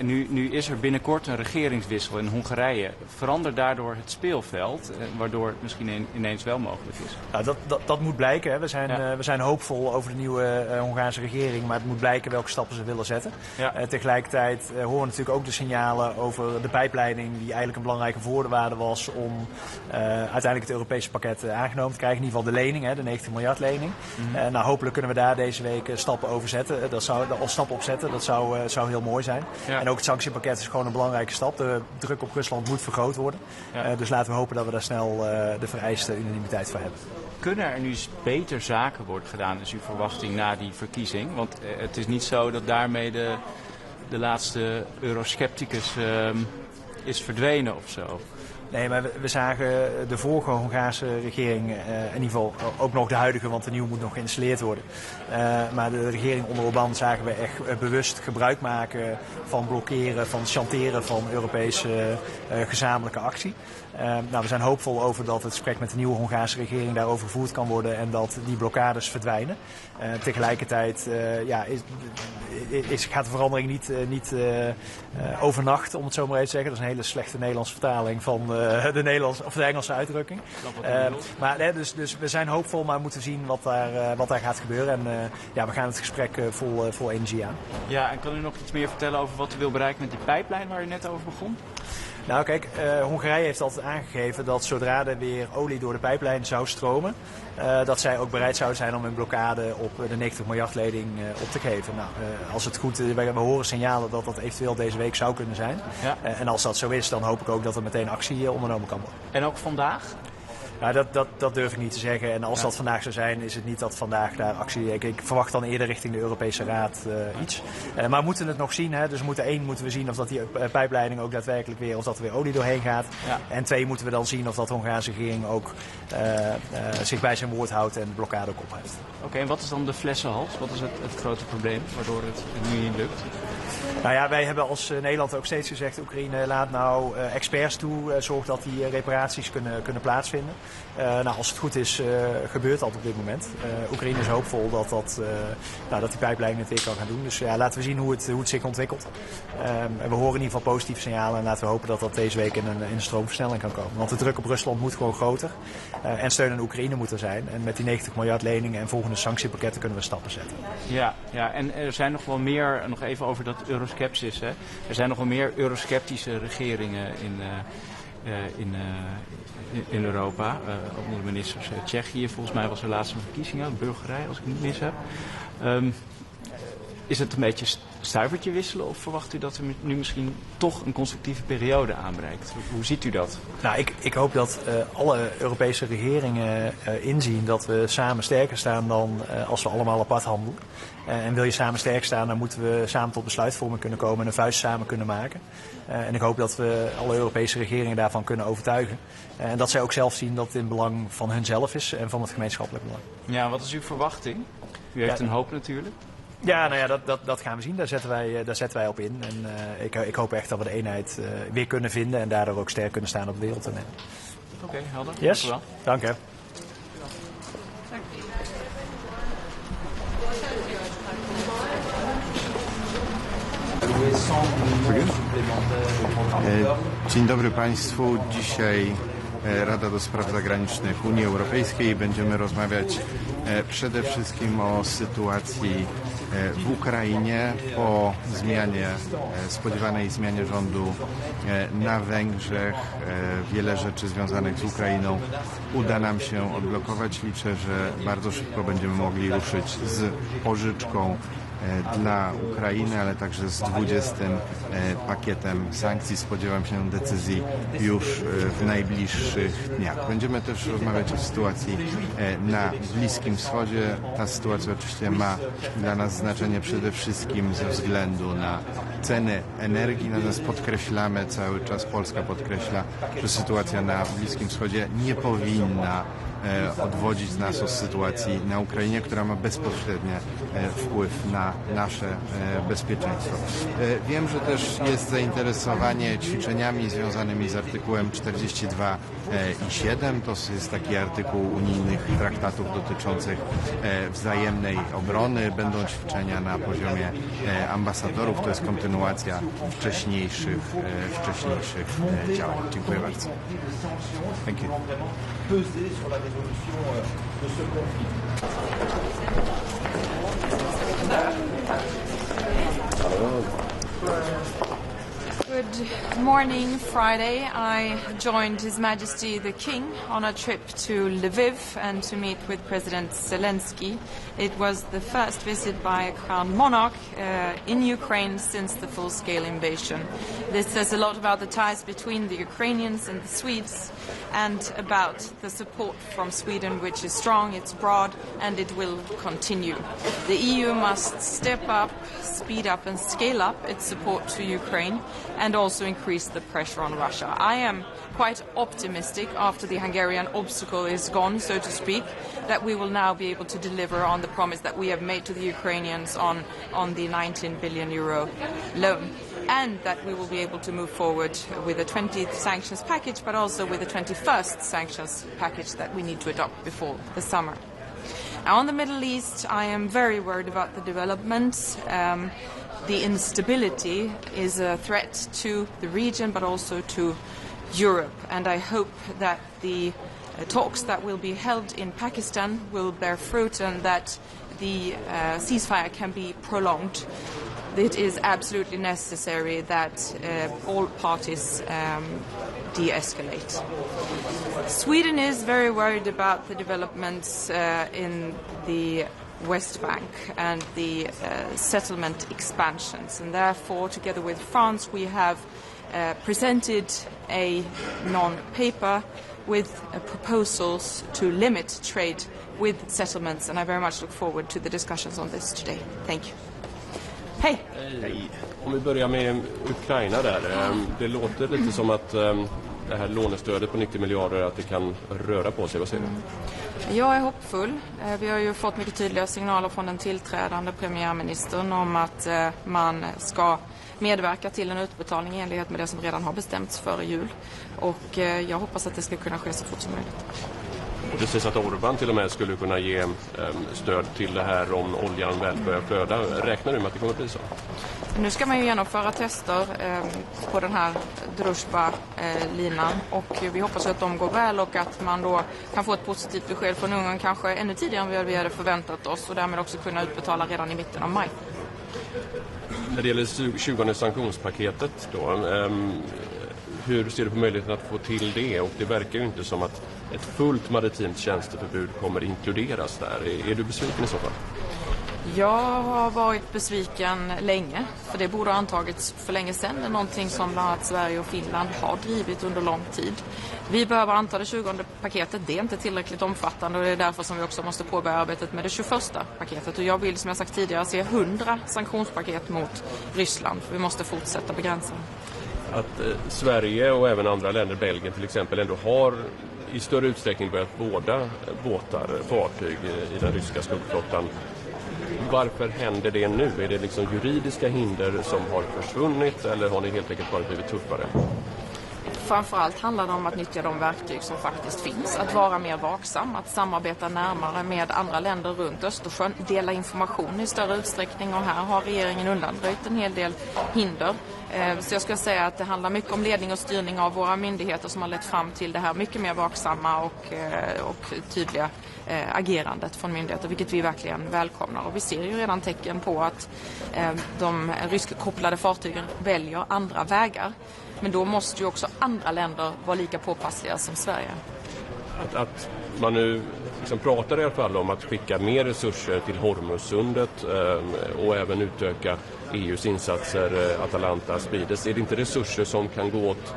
Nu is er binnenkort een regeringswissel in Hongarije. Verandert daardoor het speelveld, waardoor het misschien ineens wel mogelijk is? Nou, dat moet blijken. Hè. We zijn hoopvol over de nieuwe Hongaarse regering, maar het moet blijken welke stappen ze willen zetten. Ja. Tegelijkertijd horen we natuurlijk ook de signalen over de pijpleiding, die eigenlijk een belangrijke voorwaarde was om uiteindelijk het Europese pakket aangenomen te krijgen. In ieder geval de lening, de 90 miljard lening. Nou, hopelijk kunnen we daar deze week stappen over zetten. Stappen opzetten, dat zou heel mooi zijn. Ja. En ook het sanctiepakket is gewoon een belangrijke stap. De druk op Rusland moet vergroot worden. Ja. Dus laten we hopen dat we daar snel de vereiste unanimiteit voor hebben. Kunnen er nu beter zaken worden gedaan, is uw verwachting na die verkiezing? Want het is niet zo dat daarmee de laatste euroscepticus is verdwenen of zo. Nee, maar we zagen de vorige Hongaarse regering, in ieder geval ook nog de huidige, want de nieuwe moet nog geïnstalleerd worden. Maar de regering onder Orbán zagen we echt bewust gebruik maken van blokkeren, van chanteren van Europese gezamenlijke actie. We zijn hoopvol over dat het gesprek met de nieuwe Hongaarse regering daarover gevoerd kan worden en dat die blokkades verdwijnen. Tegelijkertijd gaat de verandering niet overnacht, om het zo maar even te zeggen. Dat is een hele slechte Nederlandse vertaling van de Engelse uitdrukking. Dus we zijn hoopvol, maar we moeten zien wat daar gaat gebeuren. En we gaan het gesprek vol energie aan. Ja, en kan u nog iets meer vertellen over wat u wil bereiken met die pijplijn waar u net over begon? Nou kijk, Hongarije heeft altijd aangegeven dat zodra er weer olie door de pijplijn zou stromen, dat zij ook bereid zouden zijn om een blokkade op de 90 miljard lening op te geven. Nou, als het goed is, we horen signalen dat dat eventueel deze week zou kunnen zijn. Ja. En als dat zo is, dan hoop ik ook dat er meteen actie ondernomen kan worden. En ook vandaag? Nou, dat durf ik niet te zeggen. En als dat vandaag zou zijn, is het niet dat vandaag daar actie... Ik verwacht dan eerder richting de Europese Raad iets. Maar we moeten het nog zien. Hè? Dus moeten we zien of dat die pijpleiding ook daadwerkelijk weer... of dat er weer olie doorheen gaat. Ja. En 2 moeten we dan zien of dat de Hongaarse regering ook zich bij zijn woord houdt en de blokkade ook opheft. Oké, en wat is dan de flessenhals? Wat is het grote probleem waardoor het nu niet lukt? Nou ja, wij hebben als Nederland ook steeds gezegd... Oekraïne laat nou experts toe, zorg dat die reparaties kunnen plaatsvinden. Als het goed is, gebeurt dat op dit moment. Oekraïne is hoopvol dat die pijplijn het weer kan gaan doen. Dus laten we zien hoe het zich ontwikkelt. We horen in ieder geval positieve signalen en laten we hopen dat dat deze week in een stroomversnelling kan komen. Want de druk op Rusland moet gewoon groter. En steun aan Oekraïne moet er zijn. En met die 90 miljard leningen en volgende sanctiepakketten kunnen we stappen zetten. Ja, en er zijn nog wel meer, nog even over dat euroskepsis. Hè? Er zijn nog wel meer eurosceptische regeringen in Europa, ook onder de ministers. Tsjechië, volgens mij was er laatst een verkiezingen, Bulgarije, als ik het niet mis heb. Is het een beetje stuivertje wisselen of verwacht u dat er nu misschien toch een constructieve periode aanbreekt? Hoe ziet u dat? Nou, ik hoop dat alle Europese regeringen inzien dat we samen sterker staan dan als we allemaal apart handelen. En wil je samen sterk staan, dan moeten we samen tot besluitvorming kunnen komen en een vuist samen kunnen maken. En ik hoop dat we alle Europese regeringen daarvan kunnen overtuigen. En dat zij ook zelf zien dat het in belang van hunzelf is en van het gemeenschappelijk belang. Ja, wat is uw verwachting? U heeft een hoop natuurlijk. Ja, nou ja, dat gaan we zien. Daar zetten wij op in. En ik hoop echt dat we de eenheid weer kunnen vinden en daardoor ook sterk kunnen staan op de wereldtoneel. Oké, helder. Yes, dank je. Dzień dobry Państwu. Dzisiaj Rada do Spraw Zagranicznych Unii Europejskiej. Będziemy rozmawiać przede wszystkim o sytuacji w Ukrainie po spodziewanej zmianie rządu na Węgrzech. Wiele rzeczy związanych z Ukrainą uda nam się odblokować. Liczę, że bardzo szybko będziemy mogli ruszyć z pożyczką dla Ukrainy, ale także z 20. pakietem sankcji. Spodziewam się decyzji już w najbliższych dniach. Będziemy też rozmawiać o sytuacji na Bliskim Wschodzie. Ta sytuacja oczywiście ma dla nas znaczenie przede wszystkim ze względu na ceny energii. Natomiast podkreślamy cały czas, Polska podkreśla, że sytuacja na Bliskim Wschodzie nie powinna odwodzić nas od sytuacji na Ukrainie, która ma bezpośredni wpływ na nasze bezpieczeństwo. Wiem, że też jest zainteresowanie ćwiczeniami związanymi z artykułem 42 i 7. To jest taki artykuł unijnych traktatów dotyczących wzajemnej obrony. Będą ćwiczenia na poziomie ambasadorów. To jest kontynuacja wcześniejszych działań. Dziękuję bardzo. Thank you. Good morning, Friday, I joined His Majesty the King on a trip to Lviv and to meet with President Zelensky. It was the first visit by a crowned monarch in Ukraine since the full-scale invasion. This says a lot about the ties between the Ukrainians and the Swedes and about the support from Sweden, which is strong, it's broad, and it will continue. The EU must step up, speed up and scale up its support to Ukraine and also increase the pressure on Russia. I am quite optimistic after the Hungarian obstacle is gone, so to speak, that we will now be able to deliver on the promise that we have made to the Ukrainians on the 19 billion euro loan, and that we will be able to move forward with the 20th sanctions package, but also with the 21st sanctions package that we need to adopt before the summer. Now, on the Middle East, I am very worried about the developments. The instability is a threat to the region, but also to Europe, and I hope that the talks that will be held in Pakistan will bear fruit and that the ceasefire can be prolonged. It is absolutely necessary that all parties de-escalate. Sweden is very worried about the developments in the West Bank and the settlement expansions, and therefore, together with France, we have presented a non-paper with proposals to limit trade with settlements, and I very much look forward to the discussions on this today. Thank you. Hej! Hej. Om vi börjar med Ukraina där. Det låter lite som att det här lånestödet på 90 miljarder att det kan röra på sig. Vad säger du? Jag är hoppfull. Vi har ju fått mycket tydliga signaler från den tillträdande premiärministern om att man ska medverka till en utbetalning i enlighet med det som redan har bestämts före jul. Och jag hoppas att det ska kunna ske så fort som möjligt. Och det sägs att Orban till och med skulle kunna ge stöd till det här om oljan väl börjar flöda. Räknar du med att det kommer att bli så? Nu ska man ju genomföra tester på den här Druzjba-linan och vi hoppas att de går väl och att man då kan få ett positivt besked från Ungern kanske ännu tidigare än vi hade förväntat oss och därmed också kunna utbetala redan i mitten av maj. När det gäller 20:e sanktionspaketet då, hur ser du på möjligheten att få till det? Och det verkar ju inte som att ett fullt maritimt tjänsteförbud kommer inkluderas där. Är du besviken i så fall? Jag har varit besviken länge, för det borde ha antagits för länge sedan. Det är någonting som bland annat Sverige och Finland har drivit under lång tid. Vi behöver anta det 20:e paketet, det är inte tillräckligt omfattande och det är därför som vi också måste påbörja arbetet med det 21:a paketet. Och jag vill, som jag sagt tidigare, se 100 sanktionspaket mot Ryssland, för vi måste fortsätta begränsa. Att Sverige och även andra länder, Belgien till exempel, ändå har i större utsträckning börjat vårda fartyg i den ryska skuggflottan. Varför händer det nu? Är det liksom juridiska hinder som har försvunnit eller har ni helt enkelt bara blivit tuffare? Framförallt handlar det om att nyttja de verktyg som faktiskt finns, att vara mer vaksam, att samarbeta närmare med andra länder runt Östersjön, dela information i större utsträckning och här har regeringen undanröjt en hel del hinder. Så jag skulle säga att det handlar mycket om ledning och styrning av våra myndigheter som har lett fram till det här mycket mer vaksamma och tydliga agerandet från myndigheter, vilket vi verkligen välkomnar. Och vi ser ju redan tecken på att de ryskkopplade fartygen väljer andra vägar. Men då måste ju också andra länder vara lika påpassliga som Sverige. Att man nu liksom pratar i alla fall om att skicka mer resurser till Hormuzsundet och även utöka EUs insatser, Atalanta, Spides. Är det inte resurser som kan gå åt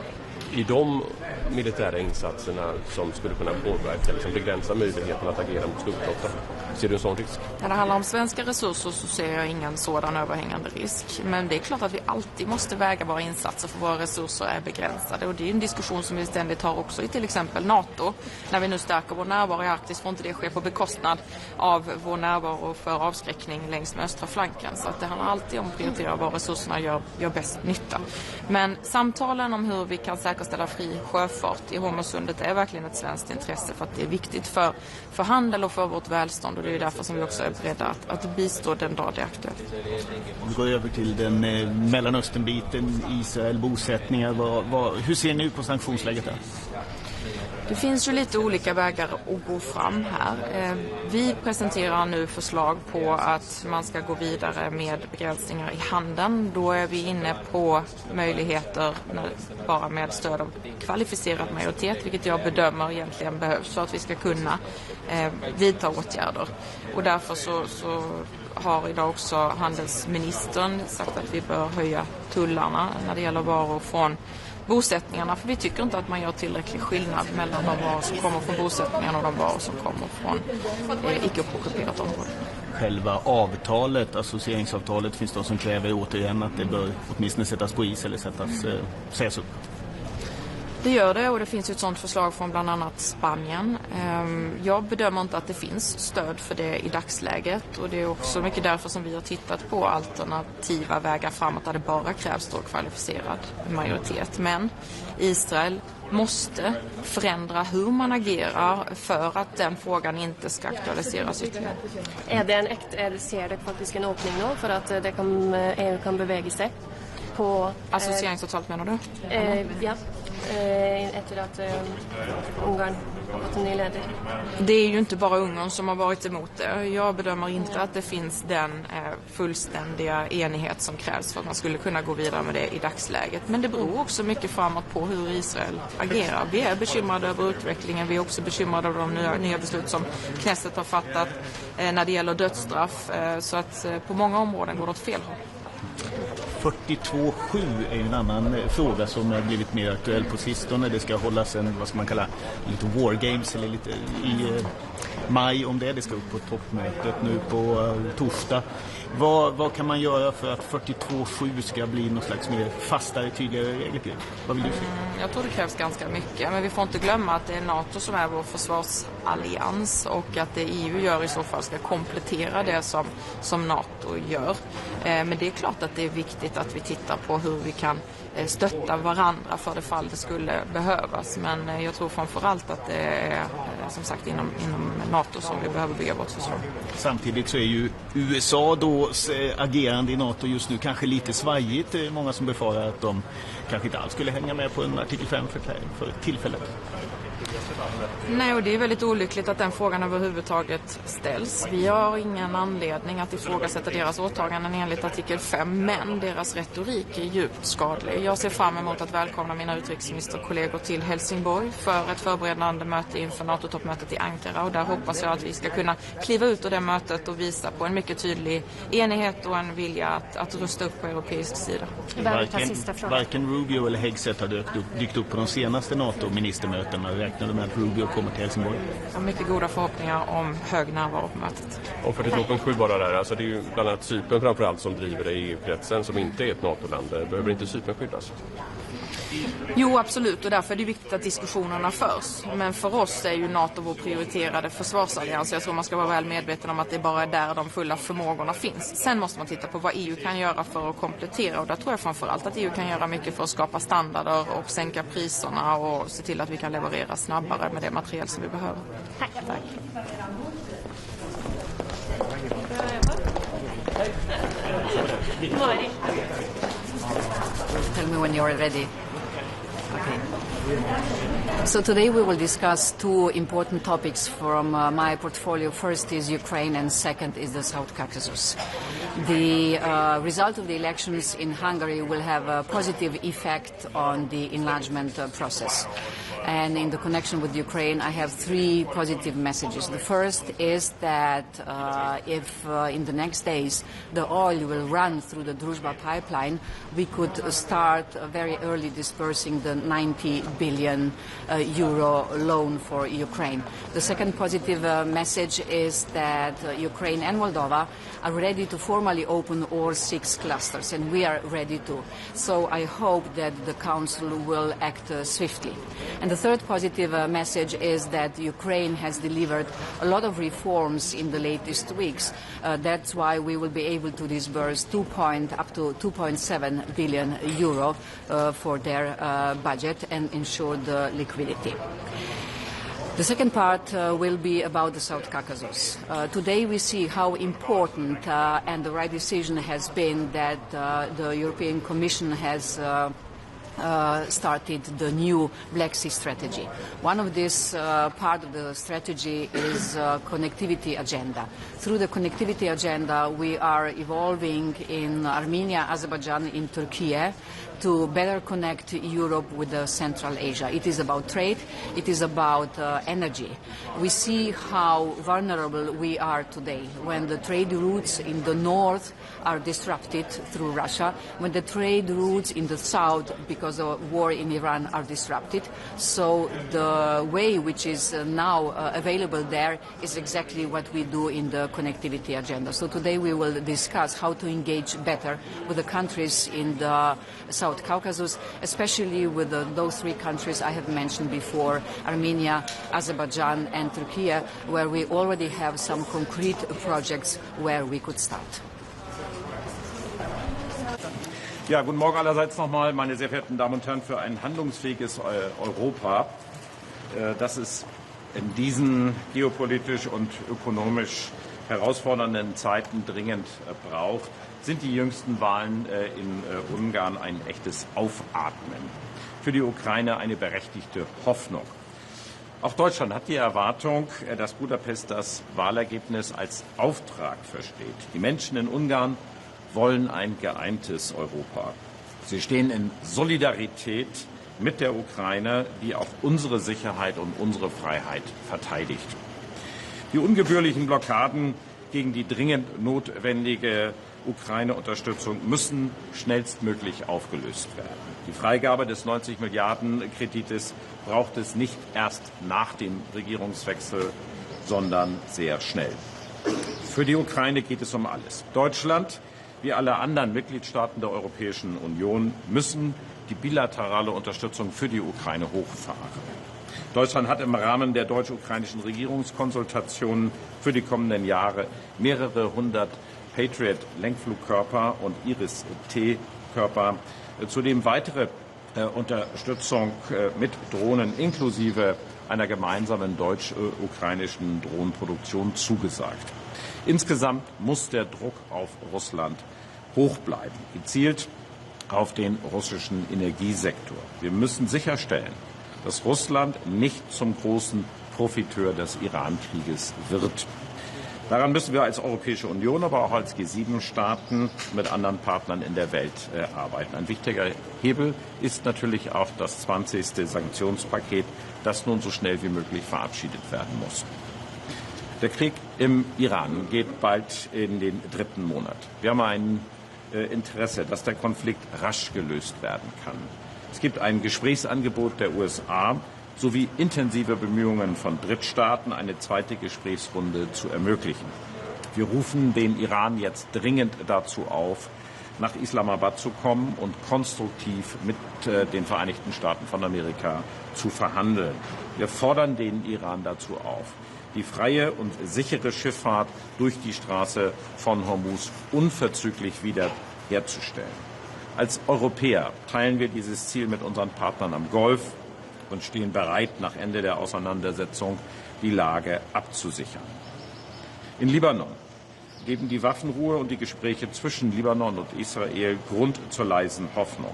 i de militära insatserna som skulle kunna påverka, liksom begränsa möjligheten att agera mot skuggflottan? Ser du en sån risk? När det handlar om svenska resurser så ser jag ingen sådan överhängande risk. Men det är klart att vi alltid måste väga våra insatser för våra resurser är begränsade. Och det är en diskussion som vi ständigt har också i till exempel NATO. När vi nu stärker vår närvaro i Arktis får inte det ske på bekostnad av vår närvaro för avskräckning längs med östra flanken. Så att det handlar alltid om att prioritera var resurserna gör bäst nytta. Men samtalen om hur vi kan säkerställa fri sjöfart i Hormuzsundet är verkligen ett svenskt intresse för att det är viktigt för handel och för vårt välstånd. Och det är därför som vi också är beredda att bistå den dag det är aktuellt. Om vi går över till den Mellanösternbiten, Israel, bosättningar. Hur ser ni på sanktionsläget där? Det finns ju lite olika vägar att gå fram här. Vi presenterar nu förslag på att man ska gå vidare med begränsningar i handeln. Då är vi inne på möjligheter bara med stöd av kvalificerad majoritet, vilket jag bedömer egentligen behövs för att vi ska kunna vidta åtgärder. Och därför så har idag också handelsministern sagt att vi bör höja tullarna när det gäller varor från bosättningarna, för vi tycker inte att man gör tillräcklig skillnad mellan de varor som kommer från bosättningarna och de varor som kommer från icke-ockuperat område. Själva avtalet, associeringsavtalet, finns de som kräver återigen att det bör åtminstone sättas på is eller sägas upp. Det gör det, och det finns ett sådant förslag från bland annat Spanien. Jag bedömer inte att det finns stöd för det i dagsläget, och det är också mycket därför som vi har tittat på alternativa vägar framåt där det bara krävs då kvalificerad majoritet. Men Israel måste förändra hur man agerar för att den frågan inte ska aktualiseras ytterligare. Ser det faktiskt en öppning nu för att EU kan beväga sig på associeringsavtalet, menar du? Ja. Efter att Ungern har fått en ny ledare. Det är ju inte bara Ungern som har varit emot det. Jag bedömer inte att det finns den fullständiga enighet som krävs för att man skulle kunna gå vidare med det i dagsläget. Men det beror också mycket framåt på hur Israel agerar. Vi är bekymrade över utvecklingen. Vi är också bekymrade över de nya beslut som Knesset har fattat när det gäller dödsstraff. Så att på många områden går det åt fel håll. 42.7 är en annan fråga som har blivit mer aktuell på sistone. Det ska hållas en, vad ska man kalla, lite war games eller lite i maj om det. Det ska upp på toppmötet nu på torsdag. Vad kan man göra för att 42.7 ska bli något slags mer fastare, tydligare regler? Vad vill du säga? Jag tror det krävs ganska mycket, men vi får inte glömma att det är NATO som är vår försvarsallians, och att det EU gör i så fall ska komplettera det som NATO gör. Men det är klart att det är viktigt att vi tittar på hur vi kan stötta varandra för det fall det skulle behövas. Men jag tror framförallt att det är som sagt inom NATO som vi behöver bygga vårt försvar. Samtidigt så är ju USA då agerande i NATO just nu kanske lite svajigt. Det är många som befarar att de kanske inte alls skulle hänga med på en artikel 5 för tillfället. Nej, och det är väldigt olyckligt att den frågan överhuvudtaget ställs. Vi har ingen anledning att ifrågasätta deras åtaganden enligt artikel 5, men deras retorik är djupt skadlig. Jag ser fram emot att välkomna mina utrikesministerkollegor till Helsingborg för ett förberedande möte inför NATO-toppmötet i Ankara, och där hoppas jag att vi ska kunna kliva ut ur det mötet och visa på en mycket tydlig enighet och en vilja att rusta upp på europeisk sida. Varken Rubio eller Hegseth har dykt upp på de senaste NATO-ministermötena. Räknar du med att Rubio kommer till Helsingborg? Jag har mycket goda förhoppningar om hög närvaro på mötet. Och 42.7 bara där, alltså det är ju bland annat Cypern framförallt som driver det i EU-kretsen som inte är ett NATO-land. Behöver inte Cypern skyddas? Jo, absolut, och därför är det viktigt att diskussionerna förs. Men för oss är ju NATO vår prioriterade försvarsallians. Jag tror man ska vara väl medveten om att det bara är där de fulla förmågorna finns. Sen måste man titta på vad EU kan göra för att komplettera, och där tror jag framförallt att EU kan göra mycket för att skapa standarder och sänka priserna och se till att vi kan leverera snabbare med det material som vi behöver. Tack. Tell me when you're ready. Okay. So today we will discuss two important topics from my portfolio. First is Ukraine and second is the South Caucasus. The result of the elections in Hungary will have a positive effect on the enlargement process. And in the connection with Ukraine, I have three positive messages. The first is that if in the next days the oil will run through the Druzhba pipeline, we could start very early dispersing the 90 billion euro loan for Ukraine. The second positive message is that Ukraine and Moldova are ready to formally open all 6 clusters, and we are ready to. So I hope that the Council will act swiftly. And the third positive message is that Ukraine has delivered a lot of reforms in the latest weeks. That's why we will be able to disburse up to 2.7 billion euro for their budget and ensure the liquidity. The second part will be about the South Caucasus. Today we see how important and the right decision has been that the European Commission has started the new Black Sea strategy. One of this part of the strategy is connectivity agenda. Through the connectivity agenda, we are evolving in Armenia, Azerbaijan, in Turkey to better connect Europe with Central Asia. It is about trade, it is about energy. We see how vulnerable we are today when the trade routes in the north are disrupted through Russia, when the trade routes in the south because of war in Iran are disrupted. So the way which is now available there is exactly what we do in the connectivity agenda. So today we will discuss how to engage better with the countries in the South Caucasus, especially with those three countries I have mentioned before, Armenia, Azerbaijan and Turkey, where we already have some concrete projects where we could start. Ja, guten Morgen allerseits nochmal, meine sehr verehrten Damen und Herren, für ein handlungsfähiges Europa, das es in diesen geopolitisch und ökonomisch herausfordernden Zeiten dringend braucht, sind die jüngsten Wahlen in Ungarn ein echtes Aufatmen. Für die Ukraine eine berechtigte Hoffnung. Auch Deutschland hat die Erwartung, dass Budapest das Wahlergebnis als Auftrag versteht. Die Menschen in Ungarn wollen ein geeintes Europa. Sie stehen in Solidarität mit der Ukraine, die auch unsere Sicherheit und unsere Freiheit verteidigt. Die ungebührlichen Blockaden gegen die dringend notwendige Ukraine-Unterstützung müssen schnellstmöglich aufgelöst werden. Die Freigabe des 90 Milliarden Kredites braucht es nicht erst nach dem Regierungswechsel, sondern sehr schnell. Für die Ukraine geht es um alles. Deutschland, wie alle anderen Mitgliedstaaten der Europäischen Union, müssen die bilaterale Unterstützung für die Ukraine hochfahren. Deutschland hat im Rahmen der deutsch-ukrainischen Regierungskonsultationen für die kommenden Jahre mehrere hundert Patriot-Lenkflugkörper und Iris-T-Körper, zudem weitere Unterstützung mit Drohnen inklusive einer gemeinsamen deutsch-ukrainischen Drohnenproduktion zugesagt. Insgesamt muss der Druck auf Russland hoch bleiben, gezielt auf den russischen Energiesektor. Wir müssen sicherstellen, dass Russland nicht zum großen Profiteur des Iran-Krieges wird. Daran müssen wir als Europäische Union, aber auch als G7-Staaten mit anderen Partnern in der Welt arbeiten. Ein wichtiger Hebel ist natürlich auch das 20. Sanktionspaket, das nun so schnell wie möglich verabschiedet werden muss. Der Krieg im Iran geht bald in den 3. Monat. Wir haben ein Interesse, dass der Konflikt rasch gelöst werden kann. Es gibt ein Gesprächsangebot der USA sowie intensive Bemühungen von Drittstaaten, eine zweite Gesprächsrunde zu ermöglichen. Wir rufen den Iran jetzt dringend dazu auf, nach Islamabad zu kommen und konstruktiv mit den Vereinigten Staaten von Amerika zu verhandeln. Wir fordern den Iran dazu auf, die freie und sichere Schifffahrt durch die Straße von Hormuz unverzüglich wiederherzustellen. Als Europäer teilen wir dieses Ziel mit unseren Partnern am Golf und stehen bereit, nach Ende der Auseinandersetzung die Lage abzusichern. In Libanon geben die Waffenruhe und die Gespräche zwischen Libanon und Israel Grund zur leisen Hoffnung.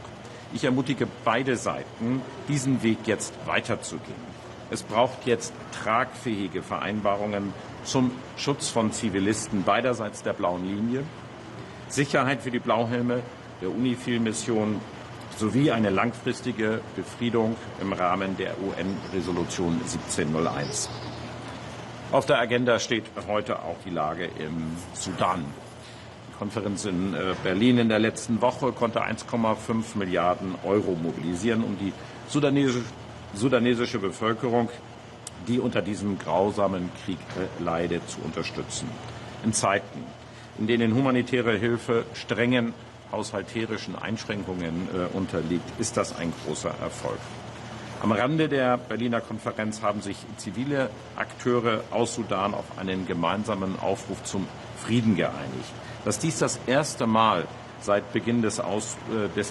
Ich ermutige beide Seiten, diesen Weg jetzt weiterzugehen. Es braucht jetzt tragfähige Vereinbarungen zum Schutz von Zivilisten beiderseits der blauen Linie, Sicherheit für die Blauhelme der UNIFIL-Mission sowie eine langfristige Befriedung im Rahmen der UN-Resolution 1701. Auf der Agenda steht heute auch die Lage im Sudan. Die Konferenz in Berlin in der letzten Woche konnte 1,5 Milliarden Euro mobilisieren, um die sudanesische Bevölkerung, die unter diesem grausamen Krieg leidet, zu unterstützen. In Zeiten, in denen humanitäre Hilfe strengen haushalterischen Einschränkungen unterliegt, ist das ein großer Erfolg. Am Rande der Berliner Konferenz haben sich zivile Akteure aus Sudan auf einen gemeinsamen Aufruf zum Frieden geeinigt. Dass dies das erste Mal seit Beginn des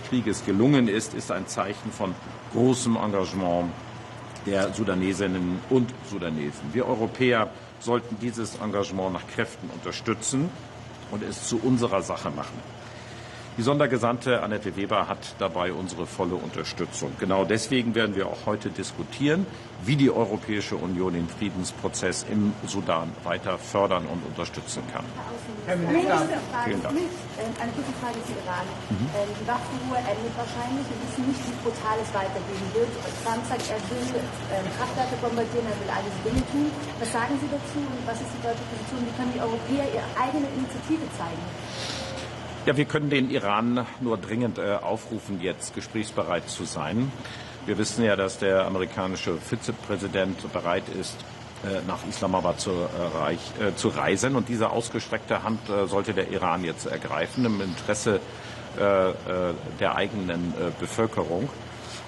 Krieges gelungen ist, ist ein Zeichen von großem Engagement der Sudanesinnen und Sudanesen. Wir Europäer sollten dieses Engagement nach Kräften unterstützen und es zu unserer Sache machen. Die Sondergesandte Annette Weber hat dabei unsere volle Unterstützung. Genau deswegen werden wir auch heute diskutieren, wie die Europäische Union den Friedensprozess im Sudan weiter fördern und unterstützen kann. Herr Minister, Vielen Dank. Eine kurze Frage zu Iran. Die Waffenruhe endet wahrscheinlich. Wir wissen nicht, wie brutal es weitergehen wird. Trump sagt, er will Kraftwerke bombardieren, er will all diese Dinge tun. Was sagen Sie dazu und was ist die deutsche Position? Wie können die Europäer ihre eigene Initiative zeigen? Ja, wir können den Iran nur dringend aufrufen, jetzt gesprächsbereit zu sein. Wir wissen ja, dass der amerikanische Vizepräsident bereit ist, nach Islamabad zu reisen. Und diese ausgestreckte Hand sollte der Iran jetzt ergreifen im Interesse der eigenen Bevölkerung.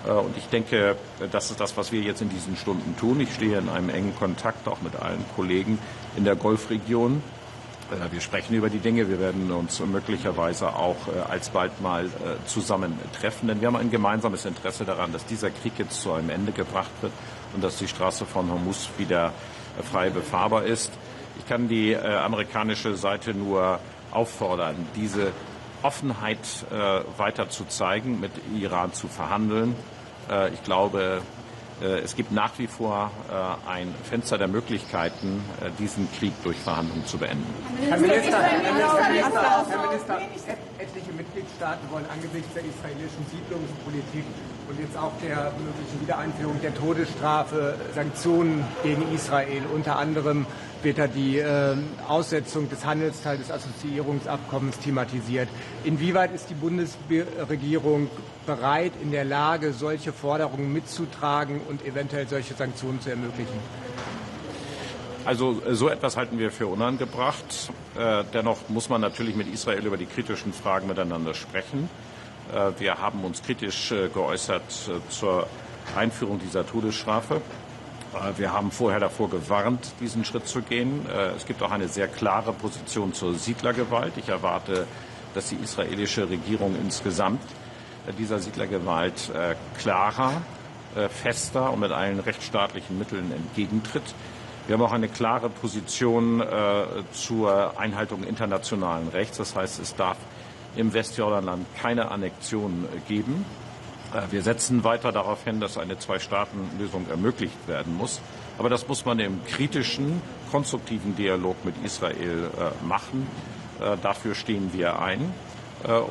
Und ich denke, das ist das, was wir jetzt in diesen Stunden tun. Ich stehe in einem engen Kontakt auch mit allen Kollegen in der Golfregion. Wir sprechen über die Dinge. Wir werden uns möglicherweise auch alsbald mal zusammen treffen. Denn wir haben ein gemeinsames Interesse daran, dass dieser Krieg jetzt zu einem Ende gebracht wird und dass die Straße von Hormuz wieder frei befahrbar ist. Ich kann die amerikanische Seite nur auffordern, diese Offenheit weiter zu zeigen, mit Iran zu verhandeln. Ich glaube, es gibt nach wie vor ein Fenster der Möglichkeiten, diesen Krieg durch Verhandlungen zu beenden. Herr Minister, etliche Mitgliedstaaten wollen angesichts der israelischen Siedlungspolitik und jetzt auch der möglichen Wiedereinführung der Todesstrafe Sanktionen gegen Israel. Unter anderem wird da die Aussetzung des Handelsteils des Assoziierungsabkommens thematisiert. Inwieweit ist die Bundesregierung bereit, in der Lage, solche Forderungen mitzutragen und eventuell solche Sanktionen zu ermöglichen? Also so etwas halten wir für unangebracht. Dennoch muss man natürlich mit Israel über die kritischen Fragen miteinander sprechen. Wir haben uns kritisch geäußert zur Einführung dieser Todesstrafe. Wir haben vorher davor gewarnt, diesen Schritt zu gehen. Es gibt auch eine sehr klare Position zur Siedlergewalt. Ich erwarte, dass die israelische Regierung insgesamt dieser Siedlergewalt klarer, fester und mit allen rechtsstaatlichen Mitteln entgegentritt. Wir haben auch eine klare Position zur Einhaltung internationalen Rechts. Das heißt, es darf im Westjordanland keine Annexion geben. Wir setzen weiter darauf hin, dass eine Zwei-Staaten-Lösung ermöglicht werden muss. Aber das muss man im kritischen, konstruktiven Dialog mit Israel machen. Dafür stehen wir ein.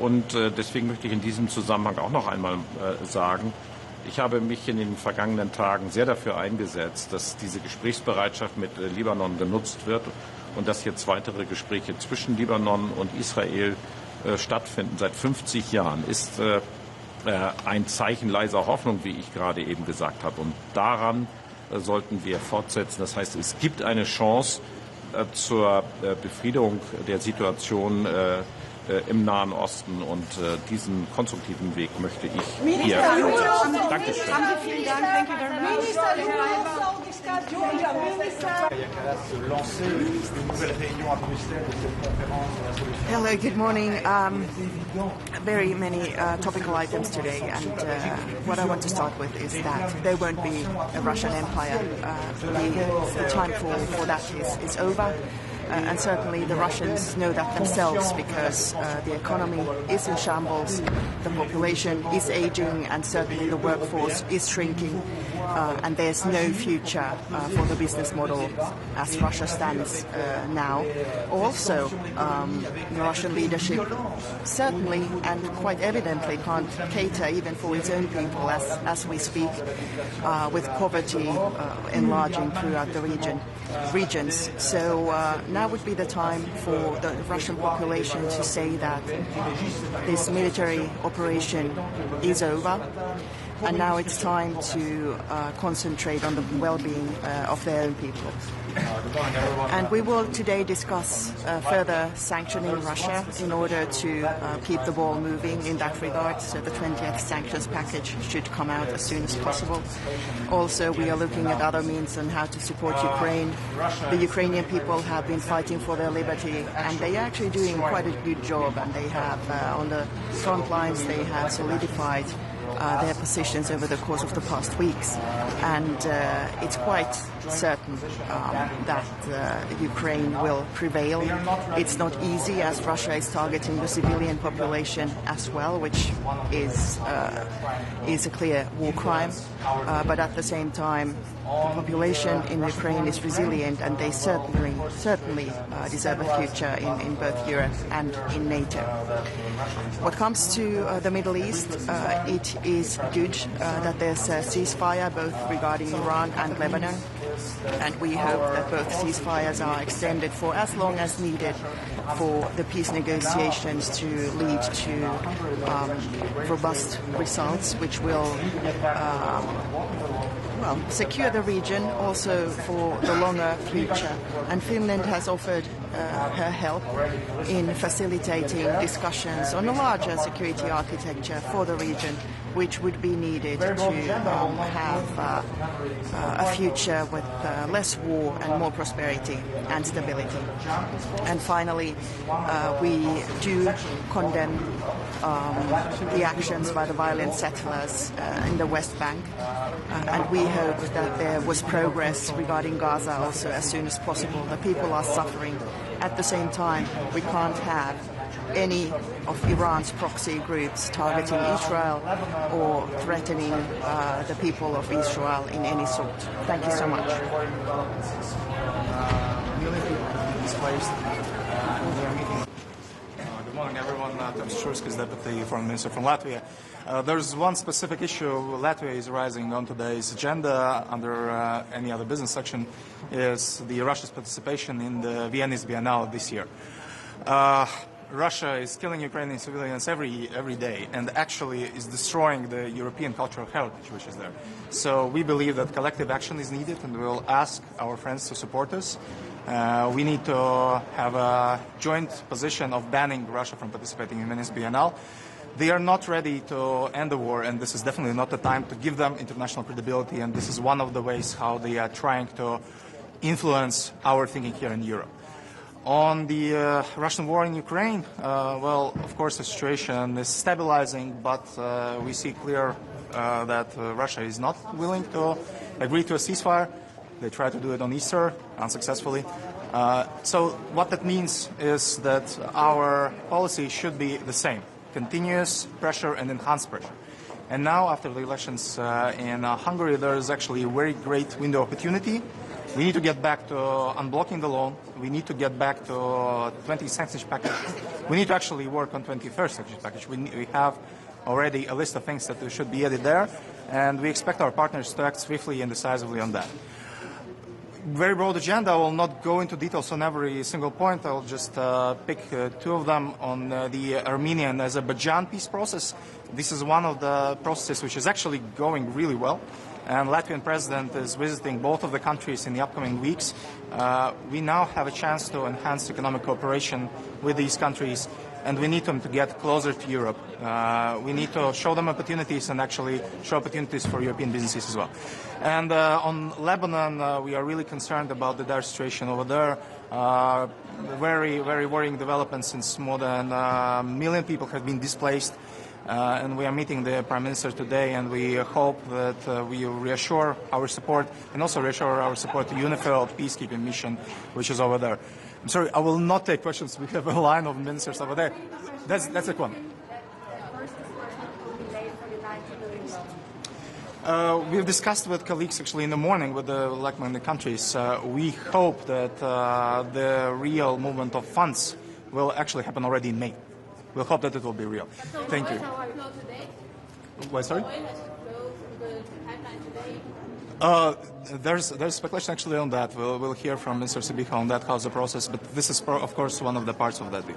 Und deswegen möchte ich in diesem Zusammenhang auch noch einmal sagen, ich habe mich in den vergangenen Tagen sehr dafür eingesetzt, dass diese Gesprächsbereitschaft mit Libanon genutzt wird und dass jetzt weitere Gespräche zwischen Libanon und Israel stattfinden. Seit 50 Jahren ist ein Zeichen leiser Hoffnung, wie ich gerade eben gesagt habe. Und daran sollten wir fortsetzen. Das heißt, es gibt eine Chance zur Befriedung der Situation im Nahen Osten und diesen konstruktiven Weg möchte ich hier fortsetzen. Dankeschön. Vielen Dank. Thank you very much. Hello, good morning. Very many topical items today, and what I want to start with is that there won't be a Russian empire. The time for that is over. And certainly the Russians know that themselves because the economy is in shambles, the population is aging, and certainly the workforce is shrinking, and there's no future for the business model as Russia stands now. Also, the Russian leadership certainly and quite evidently can't cater even for its own people as we speak, with poverty enlarging throughout the regions. So now would be the time for the Russian population to say that this military operation is over, and now it's time to concentrate on the well-being of their own people. And we will today discuss further sanctioning Russia in order to keep the ball moving in that regard. So the 20th sanctions package should come out as soon as possible. Also, we are looking at other means on how to support Ukraine. The Ukrainian people have been fighting for their liberty, and they are actually doing quite a good job. And they have, on the front lines, they have solidified their positions over the course of the past weeks. And it's quite certain that Ukraine will prevail. It's not easy, as Russia is targeting the civilian population as well, which is a clear war crime. But at the same time, the population in Ukraine is resilient, and they certainly deserve a future in both Europe and in NATO. What comes to the Middle East, it is good that there's a ceasefire both regarding Iran and Lebanon, and we hope that both ceasefires are extended for as long as needed for the peace negotiations to lead to robust results which will secure the region also for the longer future. And Finland has offered her help in facilitating discussions on a larger security architecture for the region, which would be needed to have a future with less war and more prosperity and stability. And finally, we do condemn the actions by the violent settlers in the West Bank, and we hope that there was progress regarding Gaza also as soon as possible. The people are suffering. At the same time, we can't have any of Iran's proxy groups targeting Israel or threatening the people of Israel in any sort. Thank you so much. Good morning, everyone. I'm Suscríbete, Deputy Foreign Minister from Latvia. There's one specific issue Latvia is raising on today's agenda under any other business section, is the Russia's participation in the Viennese Biennale this year. Russia is killing Ukrainian civilians every day, and actually is destroying the European cultural heritage which is there. So we believe that collective action is needed, and we'll ask our friends to support us. We need to have a joint position of banning Russia from participating in Viennese Biennale. They are not ready to end the war, and this is definitely not the time to give them international credibility, and this is one of the ways how they are trying to influence our thinking here in Europe. On the Russian war in Ukraine, well, of course, the situation is stabilizing, but we see clear that Russia is not willing to agree to a ceasefire. They tried to do it on Easter, unsuccessfully. So what that means is that our policy should be the same: continuous pressure and enhanced pressure. And now, after the elections in Hungary, there is actually a very great window of opportunity. We need to get back to unblocking the loan. We need to get back to 20 sanctions package. We need to actually work on 21st sanctions package. We have already a list of things that should be added there, and we expect our partners to act swiftly and decisively on that. Very broad agenda. I will not go into details on every single point. I'll just pick two of them. On the Armenian Azerbaijan peace process, this is one of the processes which is actually going really well. And Latvian president is visiting both of the countries in the upcoming weeks. We now have a chance to enhance economic cooperation with these countries, and we need them to get closer to Europe. We need to show them opportunities and actually show opportunities for European businesses as well. And on Lebanon, we are really concerned about the dire situation over there. Very, very worrying developments, since more than 1 million people have been displaced. And we are meeting the Prime Minister today, and we hope that we will reassure our support, and also reassure our support to UNIFIL peacekeeping mission, which is over there. I'm sorry, I will not take questions. We have a line of ministers over there. That's a one. We've discussed with colleagues actually in the morning with the like-minded countries. We hope that the real movement of funds will actually happen already in May. We'll hope that it will be real. Thank you. Wait, sorry? There's speculation actually on that. We'll hear from Minister Sybiha on that, how's the process. But this is, of course, one of the parts of that deal.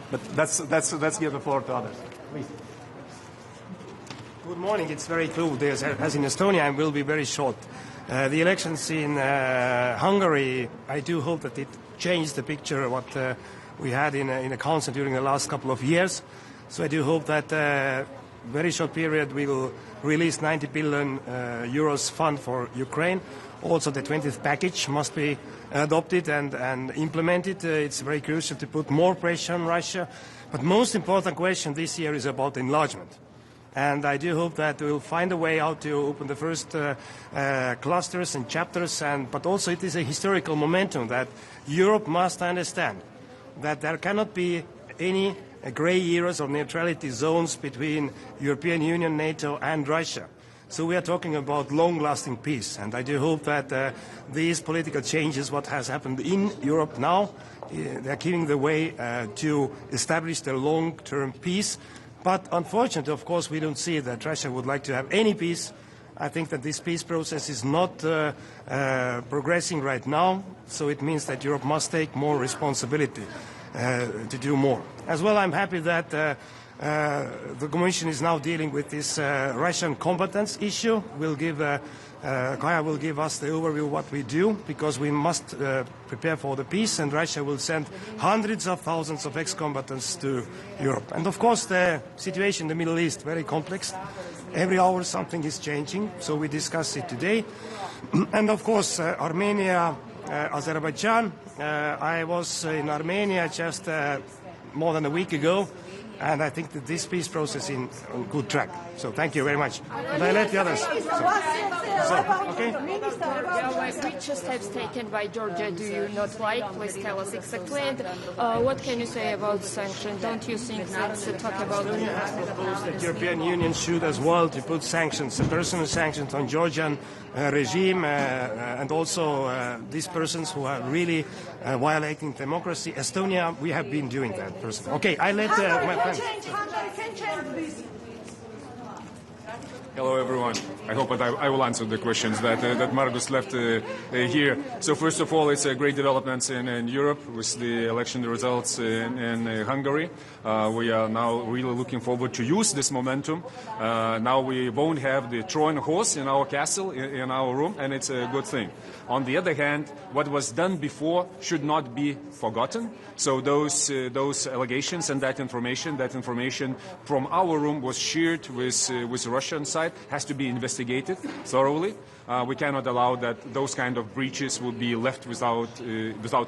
But let's give the floor to others. Please. Good morning. It's very true. As in Estonia, I will be very short. The elections in Hungary, I do hope that it changed the picture of what we had in the council during the last couple of years. So I do hope that very short period we will release 90 billion euros fund for Ukraine. Also the 20th package must be adopted and implemented. It's very crucial to put more pressure on Russia. But most important question this year is about enlargement. And I do hope that we'll find a way how to open the first clusters and chapters. But also it is a historical momentum that Europe must understand that there cannot be any grey areas or neutrality zones between European Union, NATO and Russia. So we are talking about long-lasting peace. And I do hope that these political changes, what has happened in Europe now, they're giving the way to establish the long-term peace. But unfortunately, of course, we don't see that Russia would like to have any peace. I think that this peace process is not progressing right now, so it means that Europe must take more responsibility to do more. As well, I'm happy that the Commission is now dealing with this Russian competence issue. Kaja will give us the overview of what we do, because we must prepare for the peace, and Russia will send hundreds of thousands of ex-combatants to Europe. And of course the situation in the Middle East, very complex. Every hour something is changing, so we discuss it today. And of course Armenia, Azerbaijan. I was in Armenia just more than a week ago, and I think that this peace process is on good track. So thank you very much. And I let the others. Okay. Which steps taken by Georgia do you not like? Please tell us exactly. And what can you say about sanctions? Don't you think that's a talk about... I propose that the European Union should as well to put sanctions, personal sanctions on Georgian regime and also these persons who are really violating democracy. Estonia, we have been doing that personally. Okay, I let my friend. Hungary can change this. Hello, everyone. I hope that I will answer the questions that Margus left here. So first of all, it's a great developments in Europe with the election results in Hungary. We are now really looking forward to use this momentum. Now we won't have the Trojan horse in our castle, in our room, and it's a good thing. On the other hand, what was done before should not be forgotten. So those allegations and that information from our room was shared with the Russian side, has to be investigated thoroughly. We cannot allow that those kind of breaches will be left without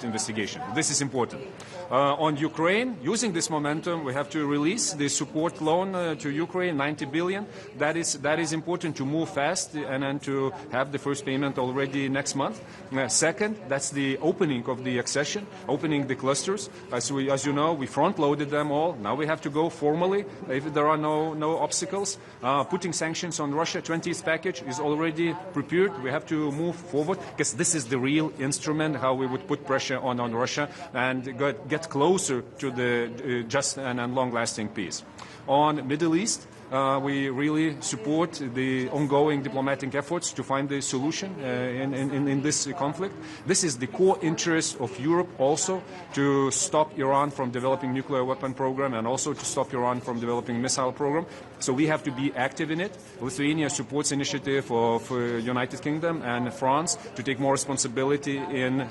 investigation. This is important. On Ukraine, using this momentum, we have to release the support loan to Ukraine, 90 billion. That is important to move fast and to have the first payment already next month. Second, that's the opening of the accession, opening the clusters. As you know, we front-loaded them all. Now we have to go formally if there are no obstacles. Putting sanctions on Russia, 20th package is already prepared. We have to move forward because this is the real instrument how we would put pressure on Russia and get closer to the just and long-lasting peace. On Middle East, we really support the ongoing diplomatic efforts to find the solution in this conflict. This is the core interest of Europe also, to stop Iran from developing nuclear weapon program and also to stop Iran from developing missile program. So we have to be active in it. Lithuania supports initiative of United Kingdom and France to take more responsibility in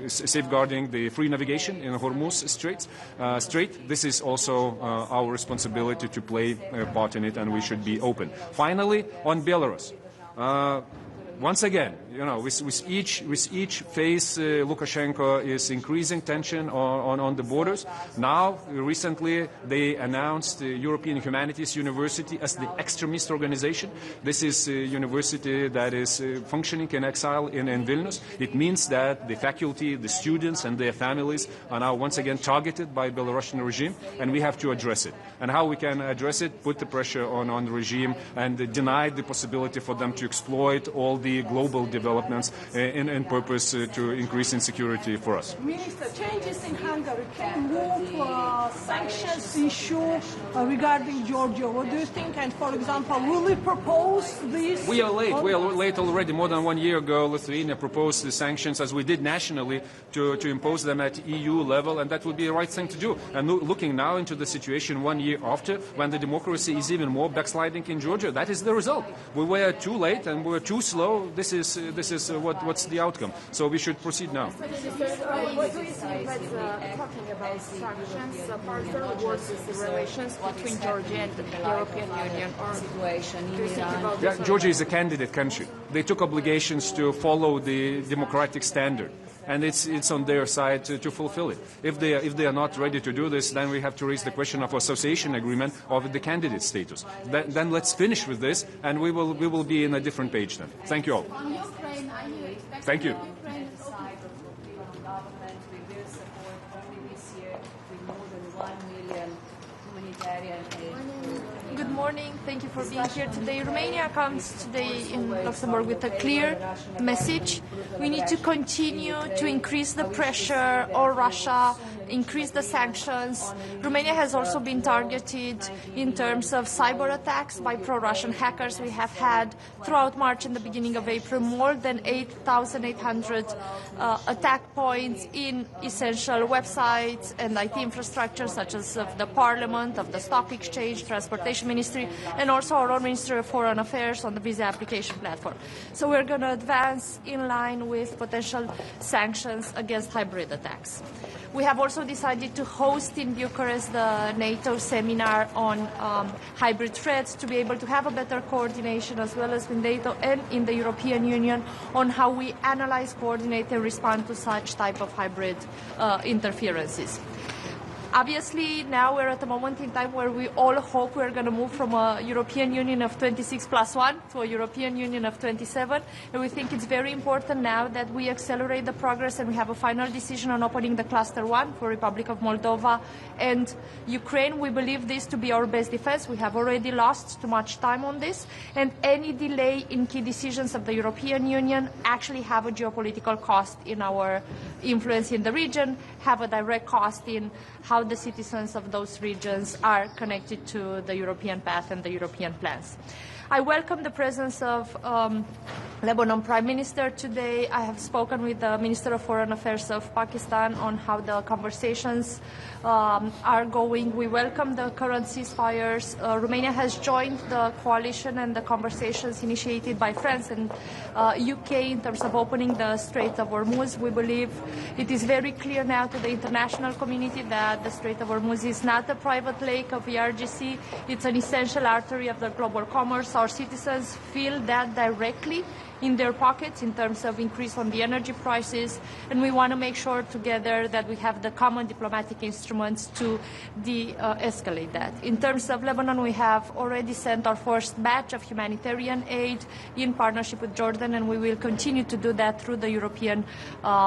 safeguarding the free navigation in Hormuz Strait. This is also our responsibility to play a part in it, and we should be open. Finally, on Belarus. Once again, with each phase, Lukashenko is increasing tension on the borders. Now, recently, they announced the European Humanities University as the extremist organization. This is a university that is functioning in exile in Vilnius. It means that the faculty, the students, and their families are now once again targeted by the Belarusian regime, and we have to address it. And how we can address it? Put the pressure on the regime and deny the possibility for them to exploit all the global developments in purpose to increase insecurity for us. Minister, changes in Hungary can move sanctions issue regarding Georgia. What do you think? And for example, will we propose this? We are late. We are late already. More than 1 year ago, Lithuania proposed the sanctions, as we did nationally, to impose them at EU level, and that would be the right thing to do. And looking now into the situation 1 year after, when the democracy is even more backsliding in Georgia, that is the result. We were too late and we were too slow. This is what's the outcome. So we should proceed now. What do you think that talking about sanctions further worsens the relations between Georgia and the European Union? Or do you think about this? Georgia is a candidate country. They took obligations to follow the democratic standard. and it's on their side to fulfill it. If they are not ready to do this, then we have to raise the question of association agreement or the candidate status. Then let's finish with this, and we will be in a different page then. Thank you all. On Ukraine, are you expecting Thank you. Ukraine to Side of the European government, we will support only this year with more than 1 million humanitarian aid. Good morning. Thank you for being here today. Romania comes today in Luxembourg with a clear message. We need to continue to increase the pressure on Russia, increase the sanctions. Romania has also been targeted in terms of cyber attacks by pro-Russian hackers. We have had throughout March and the beginning of April more than 8,800 attack points in essential websites and IT infrastructure such as of the Parliament, of the Stock Exchange, Transportation Ministry, and also our own Ministry of Foreign Affairs on the visa application platform. So we're going to advance in line with potential sanctions against hybrid attacks. We have also decided to host in Bucharest the NATO seminar on hybrid threats to be able to have a better coordination as well as with NATO and in the European Union on how we analyze, coordinate and respond to such type of hybrid interferences. Obviously, now we're at a moment in time where we all hope we're going to move from a European Union of 26 plus 1 to a European Union of 27. And we think it's very important now that we accelerate the progress and we have a final decision on opening the Cluster 1 for Republic of Moldova and Ukraine. We believe this to be our best defense. We have already lost too much time on this. And any delay in key decisions of the European Union actually have a geopolitical cost in our influence in the region, have a direct cost in how the citizens of those regions are connected to the European path and the European plans. I welcome the presence of Lebanon Prime Minister today. I have spoken with the Minister of Foreign Affairs of Pakistan on how the conversations are going. We welcome the current ceasefires. Romania has joined the coalition and the conversations initiated by France and UK in terms of opening the Strait of Hormuz. We believe it is very clear now to the international community that the Strait of Hormuz is not a private lake of the RGC. It's an essential artery of the global commerce. Our citizens feel that directly in their pockets in terms of increase on the energy prices, and we want to make sure together that we have the common diplomatic instruments to de-escalate that. In terms of Lebanon, we have already sent our first batch of humanitarian aid in partnership with Jordan, and we will continue to do that through the European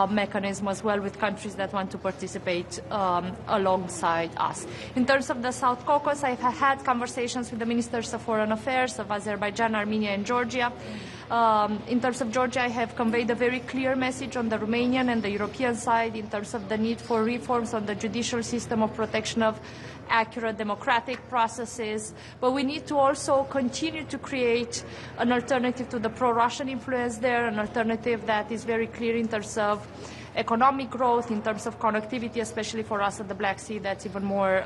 mechanism as well with countries that want to participate alongside us. In terms of the South Caucasus, I've had conversations with the Ministers of Foreign Affairs of Azerbaijan, Armenia and Georgia. In terms of Georgia, I have conveyed a very clear message on the Romanian and the European side in terms of the need for reforms on the judicial system of protection of accurate democratic processes. But we need to also continue to create an alternative to the pro-Russian influence there, an alternative that is very clear in terms of economic growth, in terms of connectivity, especially for us at the Black Sea, that's even more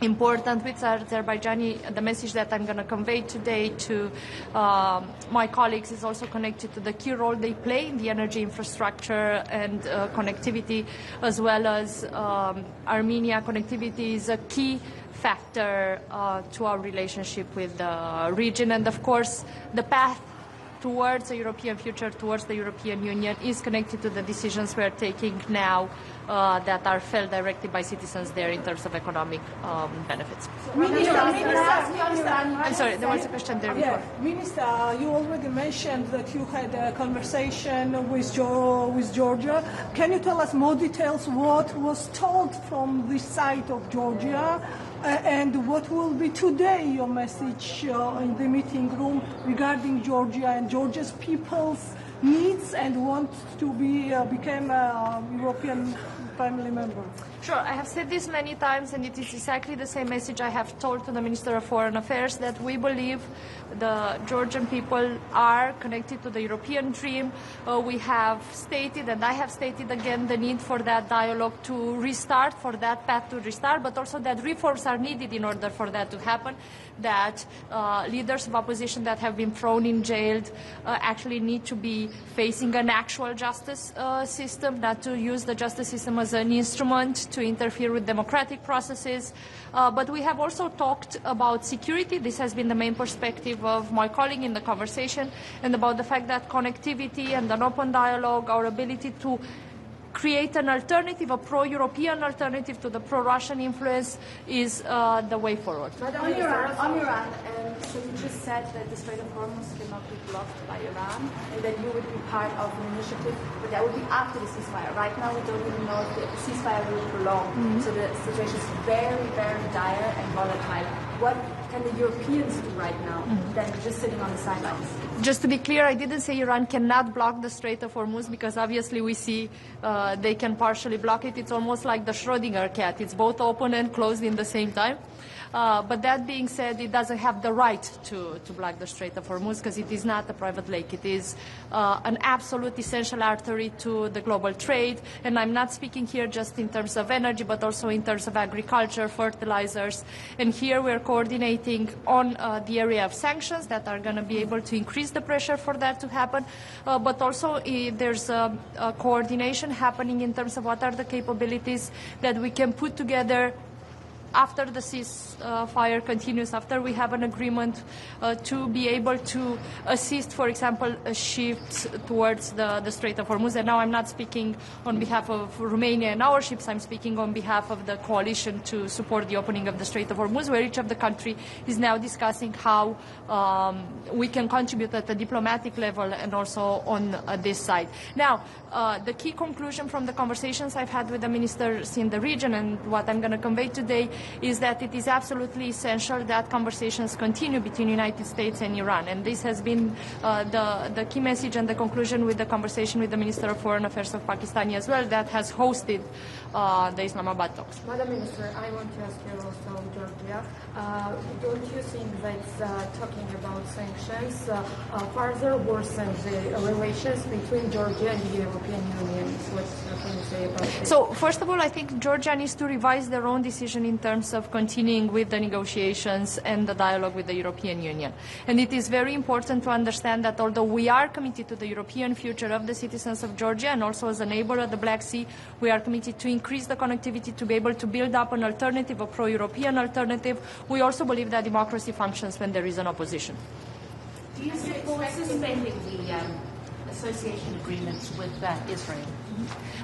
important. With Azerbaijani, the message that I'm going to convey today to my colleagues is also connected to the key role they play in the energy infrastructure and connectivity, as well as Armenia. Connectivity is a key factor to our relationship with the region, and of course the path towards a European future, towards the European Union, is connected to the decisions we are taking now that are felt directly by citizens there in terms of economic benefits. I'm sorry, there was a question there before. Minister, you already mentioned that you had a conversation with Georgia. Can you tell us more details what was told from this side of Georgia? And what will be today your message in the meeting room regarding Georgia and Georgia's people's needs and want to become a European family member? Sure, I have said this many times, and it is exactly the same message I have told to the Minister of Foreign Affairs, that we believe the Georgian people are connected to the European dream. We have stated, and I have stated again, the need for that dialogue to restart, for that path to restart, but also that reforms are needed in order for that to happen, that leaders of opposition that have been thrown in jail actually need to be facing an actual justice system, not to use the justice system as an instrument to interfere with democratic processes. But we have also talked about security. This has been the main perspective of my colleague in the conversation, and about the fact that connectivity and an open dialogue, our ability to create an alternative, a pro-European alternative to the pro-Russian influence, is the way forward. But on Iran, so you just said that the Strait of Hormuz cannot be blocked by Iran, and that you would be part of an initiative, but that would be after the ceasefire. Right now, we don't even know if the ceasefire will prolong. So the situation is very, very dire and volatile. What can the Europeans do right now than just sitting on the sidelines? Just to be clear, I didn't say Iran cannot block the Strait of Hormuz, because obviously we see they can partially block it. It's almost like the Schrödinger cat. It's both open and closed in the same time. But that being said, it doesn't have the right to block the Strait of Hormuz, because it is not a private lake. It is an absolute essential artery to the global trade. And I'm not speaking here just in terms of energy, but also in terms of agriculture, fertilizers. And here we're coordinating on the area of sanctions that are going to be able to increase the pressure for that to happen. But also there's a coordination happening in terms of what are the capabilities that we can put together after the ceasefire continues, after we have an agreement, to be able to assist, for example, a shift towards the Strait of Hormuz. And now I'm not speaking on behalf of Romania and our ships, I'm speaking on behalf of the coalition to support the opening of the Strait of Hormuz, where each of the country is now discussing how we can contribute at the diplomatic level and also on this side. Now, the key conclusion from the conversations I've had with the ministers in the region, and what I'm going to convey today, is that it is absolutely essential that conversations continue between the United States and Iran. And this has been the key message and the conclusion with the conversation with the Minister of Foreign Affairs of Pakistan as well, that has hosted the Islamabad talks. Madam Minister, I want to ask you also, Georgia, don't you think that talking about sanctions further worsens the relations between Georgia and the European Union? What can you say about this? So, first of all, I think Georgia needs to revise their own decision in terms of continuing with the negotiations and the dialogue with the European Union. And it is very important to understand that although we are committed to the European future of the citizens of Georgia, and also as a neighbor of the Black Sea, we are committed to increase the connectivity to be able to build up an alternative, a pro-European alternative. We also believe that democracy functions when there is an opposition. Do you support suspending the association agreements with Israel?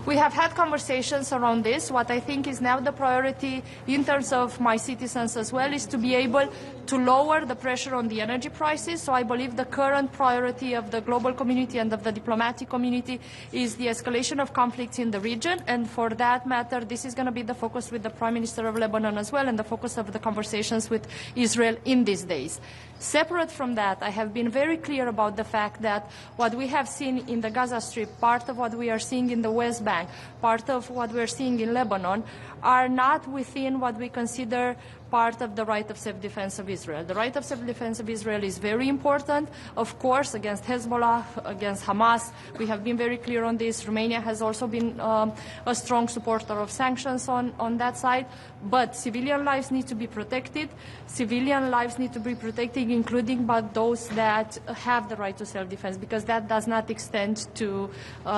We have had conversations around this. What I think is now the priority in terms of my citizens as well is to be able to lower the pressure on the energy prices. So I believe the current priority of the global community and of the diplomatic community is the escalation of conflicts in the region. And for that matter, this is going to be the focus with the Prime Minister of Lebanon as well, and the focus of the conversations with Israel in these days. Separate from that, I have been very clear about the fact that what we have seen in the Gaza Strip, part of what we are seeing in the West Bank, part of what we are seeing in Lebanon, are not within what we consider part of the right of self-defense of Israel. The right of self-defense of Israel is very important, of course, against Hezbollah, against Hamas. We have been very clear on this. Romania has also been a strong supporter of sanctions on that side. But civilian lives need to be protected. Civilian lives need to be protected, including but those that have the right to self-defense, because that does not extend to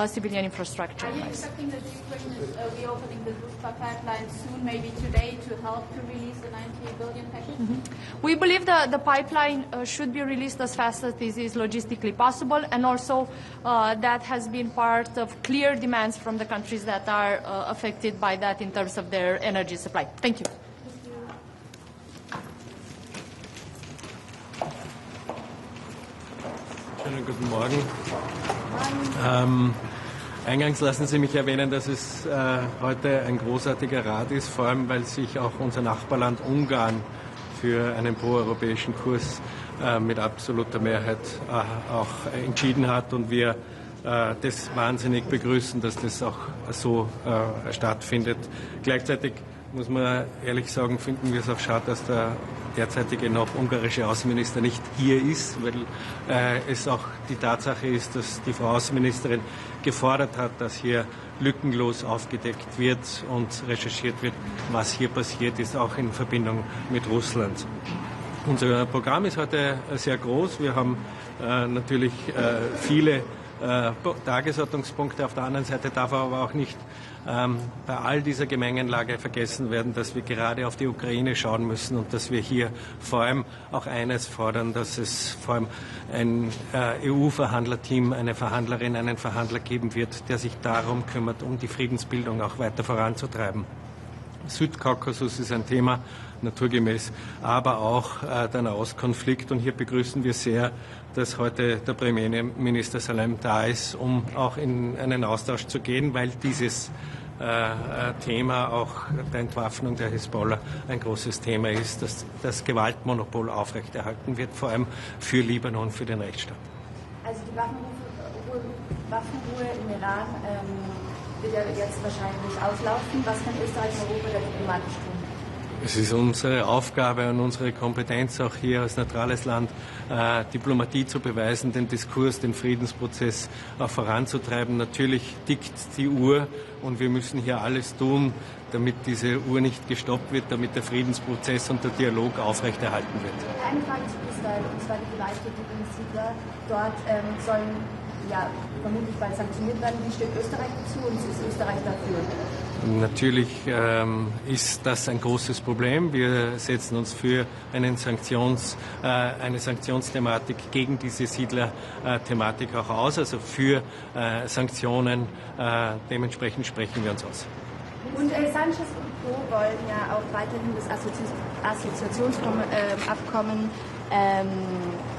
civilian infrastructure. Are you expecting that Ukraine is reopening the Russia pipeline soon, maybe today, to help to release the 90 billion package? We believe the pipeline should be released as fast as this is logistically possible, and also that has been part of clear demands from the countries that are affected by that in terms of their energy supply. Thank you. Schönen guten Morgen. Eingangs lassen Sie mich erwähnen, dass es heute ein großartiger Rat ist, vor allem weil sich auch unser Nachbarland Ungarn für einen proeuropäischen Kurs mit absoluter Mehrheit auch entschieden hat, und wir das wahnsinnig begrüßen, dass das auch so stattfindet. Gleichzeitig muss man ehrlich sagen, finden wir es auch schade, dass der derzeitige noch ungarische Außenminister nicht hier ist, weil es auch die Tatsache ist, dass die Frau Außenministerin gefordert hat, dass hier lückenlos aufgedeckt wird und recherchiert wird, was hier passiert ist, auch in Verbindung mit Russland. Unser Programm ist heute sehr groß. Wir haben natürlich viele Tagesordnungspunkte. Auf der anderen Seite darf aber auch nicht bei all dieser Gemengenlage vergessen werden, dass wir gerade auf die Ukraine schauen müssen und dass wir hier vor allem auch eines fordern, dass es vor allem ein EU-Verhandlerteam, eine Verhandlerin, einen Verhandler geben wird, der sich darum kümmert, um die Friedensbildung auch weiter voranzutreiben. Südkaukasus ist ein Thema, naturgemäß, aber auch der Nahostkonflikt. Und hier begrüßen wir sehr, dass heute der Premierminister Salem da ist, um auch in einen Austausch zu gehen, weil dieses Thema auch der Entwaffnung der Hisbollah ein großes Thema ist, dass das Gewaltmonopol aufrechterhalten wird, vor allem für Libanon, für den Rechtsstaat. Also die Waffenruhe im Iran wird ja jetzt wahrscheinlich auslaufen. Was kann Österreich und Europa da diplomatisch tun? Es ist unsere Aufgabe und unsere Kompetenz, auch hier als neutrales Land Diplomatie zu beweisen, den Diskurs, den Friedensprozess auch voranzutreiben. Natürlich tickt die Uhr und wir müssen hier alles tun, damit diese Uhr nicht gestoppt wird, damit der Friedensprozess und der Dialog aufrechterhalten wird. Eine Frage zu Israel, und zwar die gewalttätigen Siedler. Dort sollen vermutlich bald sanktioniert werden. Wie steht Österreich dazu und ist Österreich dafür? Natürlich ist das ein großes Problem. Wir setzen uns für eine Sanktionsthematik gegen diese Siedler-Thematik auch aus, also für Sanktionen. Dementsprechend sprechen wir uns aus. Und Sanchez und Co. wollen ja auch weiterhin das Assoziationsabkommen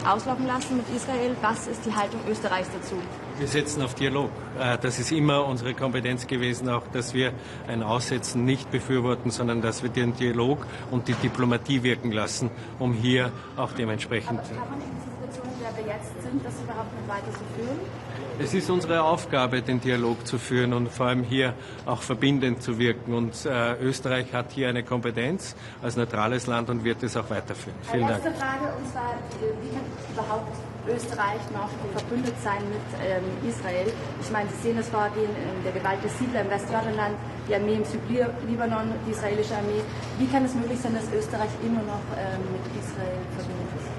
auslaufen lassen mit Israel. Was ist die Haltung Österreichs dazu? Wir setzen auf Dialog. Das ist immer unsere Kompetenz gewesen, auch dass wir ein Aussetzen nicht befürworten, sondern dass wir den Dialog und die Diplomatie wirken lassen, um hier auch dementsprechend... Aber kann man in dieser Situation, in der wir jetzt sind, das überhaupt nicht weiter zu führen? Es ist unsere Aufgabe, den Dialog zu führen und vor allem hier auch verbindend zu wirken. Und Österreich hat hier eine Kompetenz als neutrales Land und wird es auch weiterführen. Vielen Dank. Letzte Frage, und zwar, wie kann überhaupt Österreich noch verbündet sein mit Israel? Ich meine, Sie sehen das Vorgehen der Gewalt der Siedler im Westjordanland, die Armee im Südlibanon, die israelische Armee. Wie kann es möglich sein, dass Österreich immer noch mit Israel verbündet ist?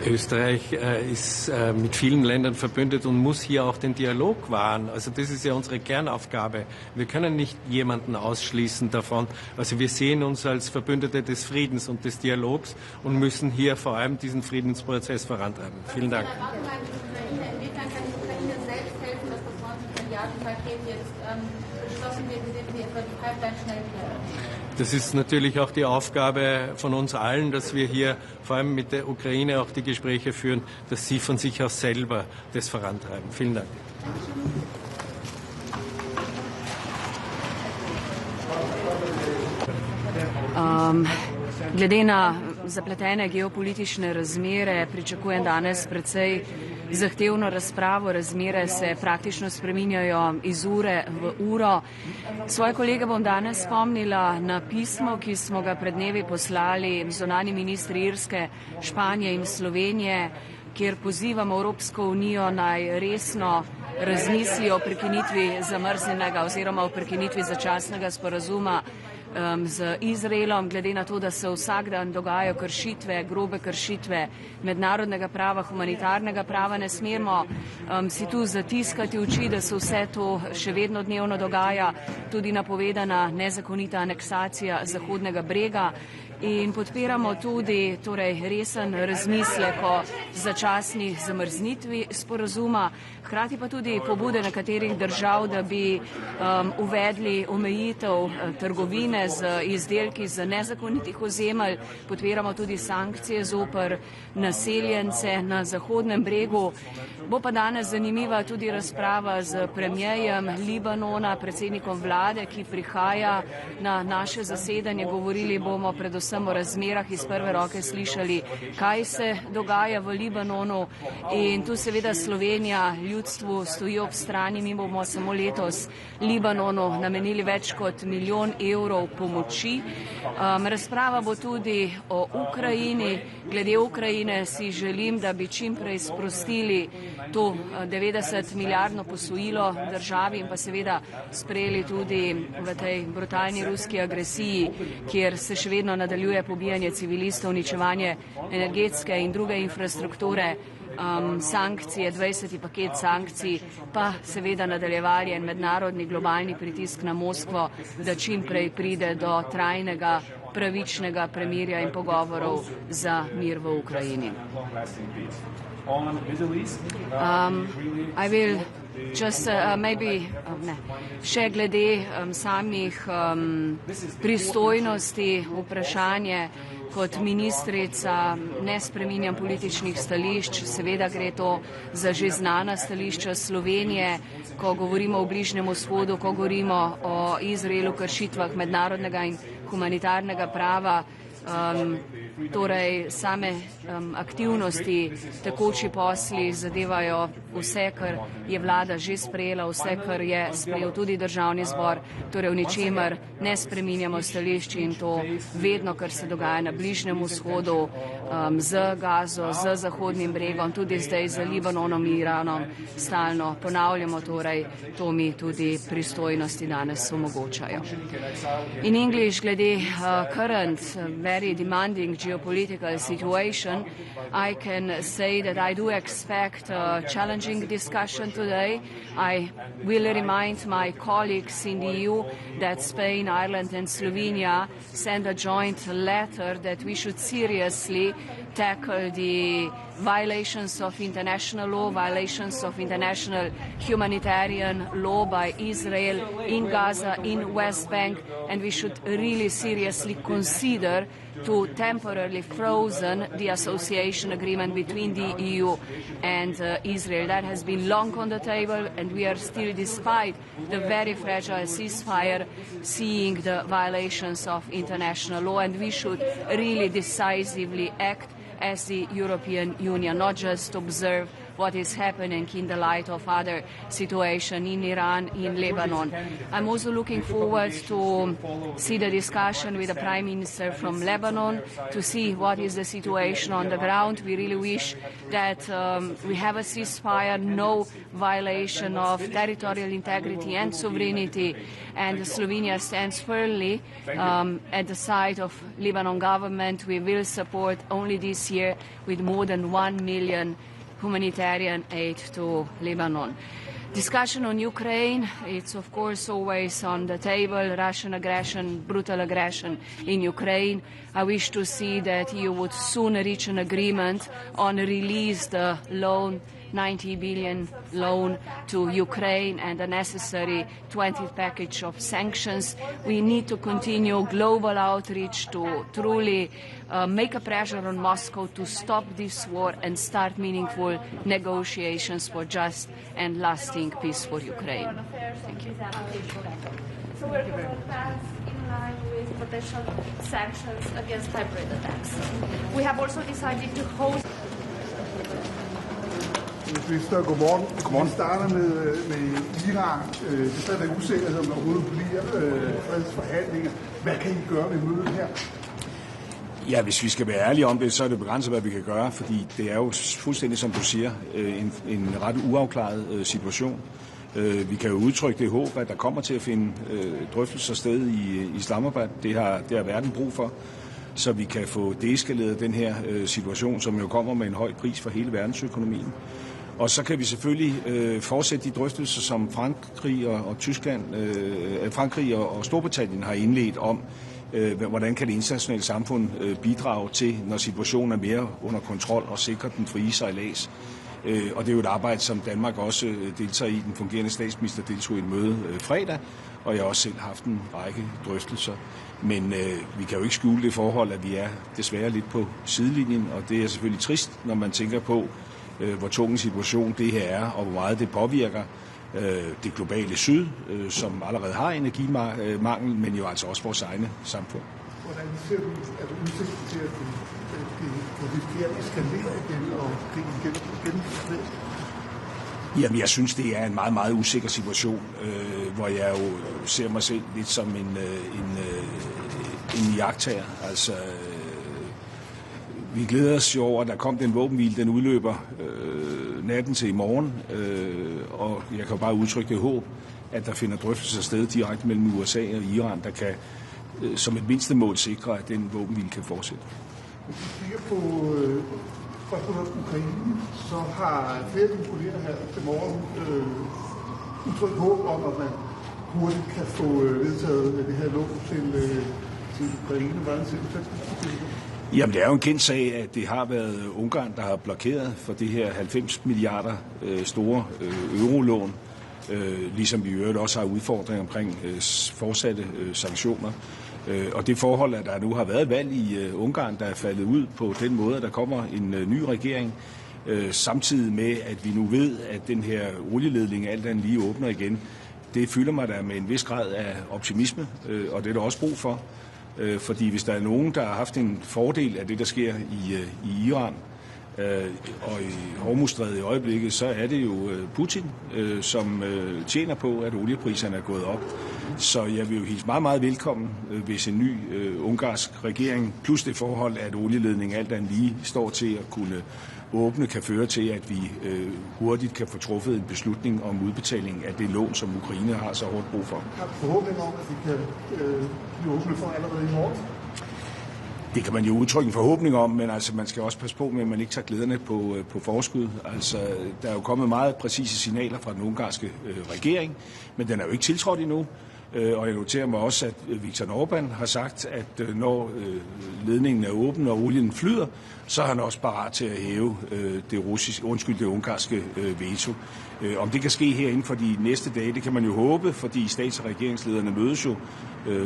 Österreich ist mit vielen Ländern verbündet und muss hier auch den Dialog wahren. Also das ist ja unsere Kernaufgabe. Wir können nicht jemanden ausschließen davon. Also wir sehen uns als Verbündete des Friedens und des Dialogs und müssen hier vor allem diesen Friedensprozess vorantreiben. Vielen Dank. Inwiefern kann die Ukraine selbst helfen, dass das 90-Milliarden-Paket jetzt beschlossen wird, wie etwa die Pipeline schnell wieder? Das ist natürlich auch die Aufgabe von uns allen, dass wir hier vor allem mit der Ukraine auch die Gespräche führen, dass sie von sich aus selber das vorantreiben. Vielen Dank. Glede na zapletene geopolitične razmere pričakujem danes precej zahtevno razpravo. Razmere se praktično spreminjajo iz ure v uro. Svoje kolege bom danes spomnila na pismo, ki smo ga pred dnevi poslali zunanji ministri Irske, Španije in Slovenije, kjer pozivamo Evropsko unijo naj resno razmisli o prekinitvi zamrznjenega oziroma o prekinitvi začasnega sporazuma z Izraelom, glede na to, da se vsak dan dogajajo kršitve, grobe kršitve mednarodnega prava, humanitarnega prava. Ne smemo si tu zatiskati oči, da se vse to še vedno dnevno dogaja, tudi napovedana nezakonita aneksacija Zahodnega brega. In podpiramo tudi resen razmislek o začasni zamrznitvi sporazuma, hkrati pa tudi pobude nekaterih držav, da bi uvedli omejitev trgovine z izdelki z nezakonitih ozemelj. Podpiramo tudi sankcije zoper naseljence na Zahodnem bregu. Bo pa danes zanimiva tudi razprava z premierjem Libanona, predsednikom vlade, ki prihaja na naše zasedanje. Govorili bomo predvsem o razmerah, iz prve roke slišali, kaj se dogaja v Libanonu, in tu seveda Slovenija ljudstvu stoji ob strani. Mi bomo samo letos Libanonu namenili več kot 1 milijon evrov pomoči. Razprava bo tudi o Ukrajini. Glede Ukrajine si želim, da bi čim prej sprostili to 90-milijardno posojilo državi in pa seveda sprejeli tudi v tej brutalni ruski agresiji, kjer se še vedno nadaljuje pobijanje civilistov, uničevanje energetske in druge infrastrukture, sankcije, 20. paket sankcij, pa seveda nadaljevali en mednarodni globalni pritisk na Moskvo, da čim prej pride do trajnega, pravičnega premirja in pogovorov za mir v Ukrajini. I will just še glede samih pristojnosti vprašanje. Kot ministrica ne spreminjam političnih stališč, seveda gre to za že znana stališča Slovenije, ko govorimo o Bližnjem vzhodu, ko govorimo o Izraelu, kršitvah mednarodnega in humanitarnega prava. Torej same aktivnosti, tekoči posli zadevajo vse, kar je vlada že sprejela, vse, kar je sprejel tudi državni zbor, torej v ničemer ne spreminjamo stališči in to vedno, kar se dogaja na Bližnjem vzhodu, z Gazo, z Zahodnim bregom, tudi zdaj z Libanonom in Iranom, stalno ponavljamo, torej to mi tudi pristojnosti danes omogočajo. In English, glede current, very demanding geopolitical situation, I can say that I do expect a challenging discussion today. I will remind my colleagues in the EU that Spain, Ireland and Slovenia sent a joint letter that we should seriously tackle the violations of international law, violations of international humanitarian law by Israel in Gaza, in West Bank, and we should really seriously consider to temporarily frozen the association agreement between the EU and Israel. That has been long on the table, and we are still, despite the very fragile ceasefire, seeing the violations of international law, and we should really decisively act as the European Union, not just observe what is happening in the light of other situations in Iran, in Lebanon. I'm also looking forward to see the discussion with the Prime Minister from Lebanon, to see what is the situation on the ground. We really wish that we have a ceasefire, no violation of territorial integrity and sovereignty, and Slovenia stands firmly at the side of Lebanon government. We will support only this year with more than 1 million humanitarian aid to Lebanon. Discussion on Ukraine, it's of course always on the table, Russian aggression, brutal aggression in Ukraine. I wish to see that EU would soon reach an agreement on release the loan, 90 billion loan to Ukraine and the necessary 20th package of sanctions. We need to continue global outreach to truly make a pressure on Moscow to stop this war and start meaningful negotiations for just and lasting peace for Ukraine. Thank you. So we're going to pass in line with potential sanctions against hybrid attacks. We have also decided to host. Minister, godmorgen. Vi starter med Iran. Det er stadigvæk usikkerhed, om der overhovedet bliver fredsforhandlinger. Hvad kan I gøre ved mødet her? Ja, hvis vi skal være ærlige om det, så er det begrænset, hvad vi kan gøre, fordi det er jo fuldstændig, som du siger, en ret uafklaret situation. Vi kan jo udtrykke det håb, at der kommer til at finde drøftelser sted i Islamabad. Det har verden brug for, så vi kan få deeskaleret den her situation, som jo kommer med en høj pris for hele verdensøkonomien. Og så kan vi selvfølgelig fortsætte de drøftelser, som Frankrig og Storbritannien har indledt om, hvordan kan det internationale samfund bidrage til, når situationen er mere under kontrol og sikre den frie sejlads. Og det er jo et arbejde, som Danmark også deltager i. Den fungerende statsminister deltog i et møde fredag, og jeg har også selv haft en række drøftelser. Men vi kan jo ikke skjule det forhold, at vi er desværre lidt på sidelinjen, og det er selvfølgelig trist, når man tænker på, hvor tung en situation det her er, og hvor meget det påvirker det globale syd, som allerede har energimangel, men jo altså også vores egne samfund. Hvordan ser du, at udsigten til, at det risikerer at eskalere igen, og krigen igen? Jamen, jeg synes, det er en meget, meget usikker situation, hvor jeg jo ser mig selv lidt som en iagttager. Altså, vi glæder os jo over, at der kom den våbenhvile, den udløber natten til i morgen, og jeg kan jo bare udtrykke det håb, at der finder drøftelser sted direkte mellem USA og Iran, der kan som et mindste mål sikre, at den våbenhvile kan fortsætte. Hvis vi kigger på spørgsmål om Ukraine, så har flere kolleger her til morgen udtrykt håb om, at man hurtigt kan få vedtaget det her lån til Ukraine. Hvordan ser det? Jamen, det er jo en kendt sag, at det har været Ungarn, der har blokeret for det her 90 milliarder store eurolån, ligesom vi i øvrigt også har udfordringer omkring fortsatte sanktioner. Og det forhold, at der nu har været valg i Ungarn, der er faldet ud på den måde, at der kommer en ny regering, samtidig med, at vi nu ved, at den her olieledning alt andet lige åbner igen, det fylder mig da med en vis grad af optimisme, og det er der også brug for. Fordi hvis der er nogen, der har haft en fordel af det, der sker i Iran og i Hormuzstrædet i øjeblikket, så er det jo Putin, som tjener på, at oliepriserne er gået op. Så jeg vil jo hilse meget, meget velkommen, hvis en ny ungarsk regering, plus det forhold, at olieledningen alt andet lige står til at kunne åbne, kan føre til, at vi hurtigt kan få truffet en beslutning om udbetaling af det lån, som Ukraine har så hårdt brug for. Har du forhåbning om, at vi kan blive åbne for allerede i morgen? Det kan man jo udtrykke en forhåbning om, men altså, man skal også passe på med, at man ikke tager glæderne på forskud. Altså, der er jo kommet meget præcise signaler fra den ungarske regering, men den er jo ikke tiltrådt endnu. Og jeg noterer mig også, at Viktor Orbán har sagt, at når ledningen er åben og olien flyder, så er han også parat til at hæve det ungarske veto. Om det kan ske her inden for de næste dage, det kan man jo håbe, fordi stats- og regeringslederne mødes jo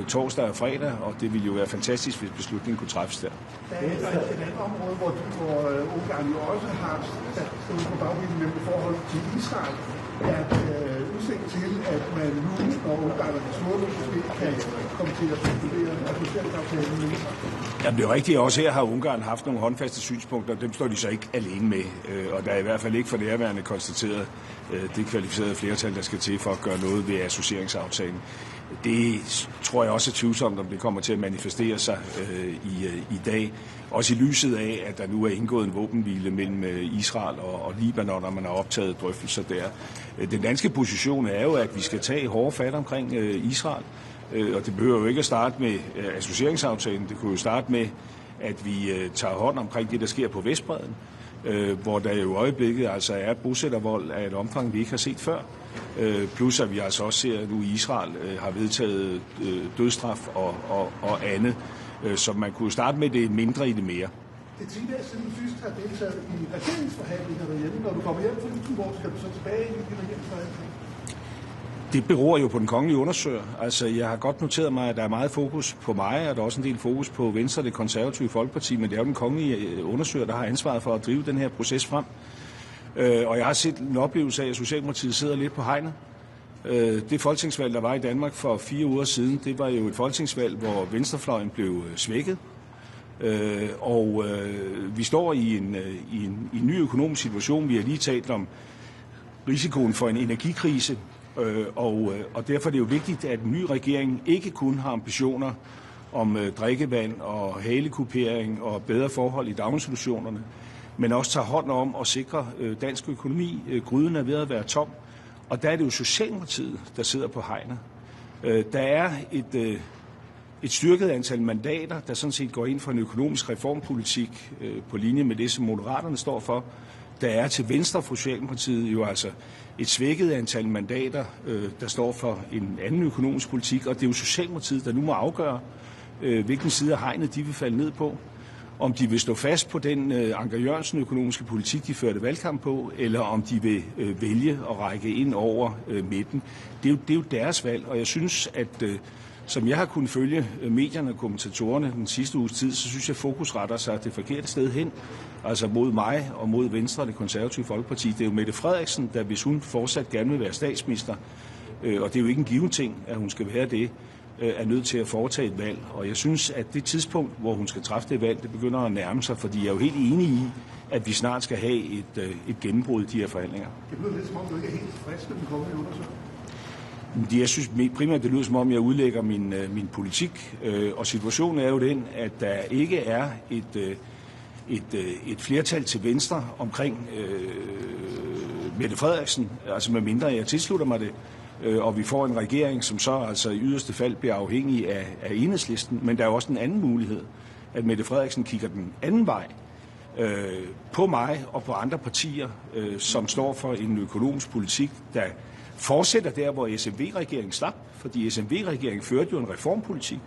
torsdag og fredag, og det ville jo være fantastisk, hvis beslutningen kunne træffes der. Der er et andet område, hvor Ungarn jo også har stået på bagvinden med forhold til Israel. Er udsigt til, at man nu, når Ungarn er besluttet, kan komme til at studere associeringsaftalen med Israel? Jamen, det er rigtigt. Også her har Ungarn haft nogle håndfaste synspunkter, dem står de så ikke alene med. Og der er i hvert fald ikke for nærværende konstateret det kvalificerede flertal, der skal til for at gøre noget ved associeringsaftalen. Det tror jeg også er tvivlsomt, om det kommer til at manifestere sig i dag. Også i lyset af, at der nu er indgået en våbenhvile mellem Israel og Libanon, og man har optaget drøftelser der. Den danske position er jo, at vi skal tage hårde fat omkring Israel. Og det behøver jo ikke at starte med associeringsaftalen. Det kunne jo starte med, at vi tager hånd omkring det, der sker på Vestbredden, hvor der jo i øjeblikket altså er bosættervold af et omfang, vi ikke har set før. Plus at vi altså også ser, at nu Israel har vedtaget dødsstraf og andet. Så man kunne starte med det mindre i det mere. Det er tidligere siden du sidst har deltaget i regeringsforhandlinger derhjemme. Når du kommer hjem fra Luxemburgo, skal du så tilbage i regeringsforhandlinger? Det beror jo på den kongelige undersøger. Altså, jeg har godt noteret mig, at der er meget fokus på mig, og der er også en del fokus på Venstre, det konservative Folkeparti, men det er jo den kongelige undersøger, der har ansvaret for at drive den her proces frem. Og jeg har set en oplevelse af, at Socialdemokratiet sidder lidt på hegnet. Det folketingsvalg, der var i Danmark for 4 uger siden, det var jo et folketingsvalg, hvor venstrefløjen blev svækket. Og vi står i en ny økonomisk situation. Vi har lige talt om risikoen for en energikrise. Og derfor er det jo vigtigt, at en ny regering ikke kun har ambitioner om drikkevand og halekupering og bedre forhold i daginstitutionerne, men også tager hånd om at sikre dansk økonomi. Gryden er ved at være tom, og der er det jo Socialdemokratiet, der sidder på hegnet. Der er et styrket antal mandater, der sådan set går ind for en økonomisk reformpolitik på linje med det, som Moderaterne står for. Der er til venstre for Socialdemokratiet jo altså et svækket antal mandater, der står for en anden økonomisk politik, og det er jo Socialdemokratiet, der nu må afgøre, hvilken side af hegnet de vil falde ned på. Om de vil stå fast på den Anker Jørgensen økonomiske politik, de førte valgkamp på, eller om de vil vælge at række ind over midten. Det er jo deres valg, og jeg synes, at som jeg har kunnet følge medierne og kommentatorerne den sidste uges tid, så synes jeg, at fokus retter sig det forkerte sted hen. Altså mod mig og mod Venstre og det konservative Folkeparti. Det er jo Mette Frederiksen, der hvis hun fortsat gerne vil være statsminister, og det er jo ikke en given ting, at hun skal være det, er nødt til at foretage et valg. Og jeg synes, at det tidspunkt, hvor hun skal træffe det valg, det begynder at nærme sig, fordi jeg er jo helt enig i, at vi snart skal have et gennembrud i de her forhandlinger. Det lyder lidt som om, du ikke er helt frisk med den kongelige undersøgelse. Jeg synes primært, det lyder som om, jeg udlægger min politik, og situationen er jo den, at der ikke er et flertal til venstre omkring Mette Frederiksen, altså med mindre jeg tilslutter mig det, og vi får en regering, som så altså i yderste fald bliver afhængig af Enhedslisten, men der er jo også en anden mulighed, at Mette Frederiksen kigger den anden vej, på mig og på andre partier, som står for en økonomisk politik, der fortsætter der, hvor SMV-regeringen slap, fordi SMV-regeringen førte jo en reformpolitik.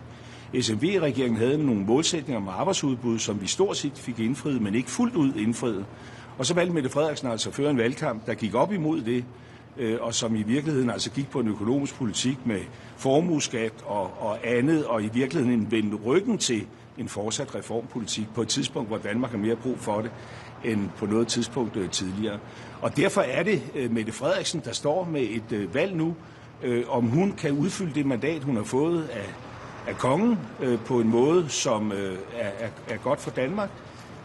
SMV-regeringen havde nogle målsætninger om arbejdsudbud, som vi stort set fik indfriet, men ikke fuldt ud indfriet. Og så valgte Mette Frederiksen altså at føre en valgkamp, der gik op imod det, og som i virkeligheden altså gik på en økonomisk politik med formueskat og andet, og i virkeligheden vendte ryggen til en fortsat reformpolitik på et tidspunkt, hvor Danmark har mere brug for det, end på noget tidspunkt tidligere. Og derfor er det Mette Frederiksen, der står med et valg nu, om hun kan udfylde det mandat, hun har fået af kongen på en måde, som er godt for Danmark,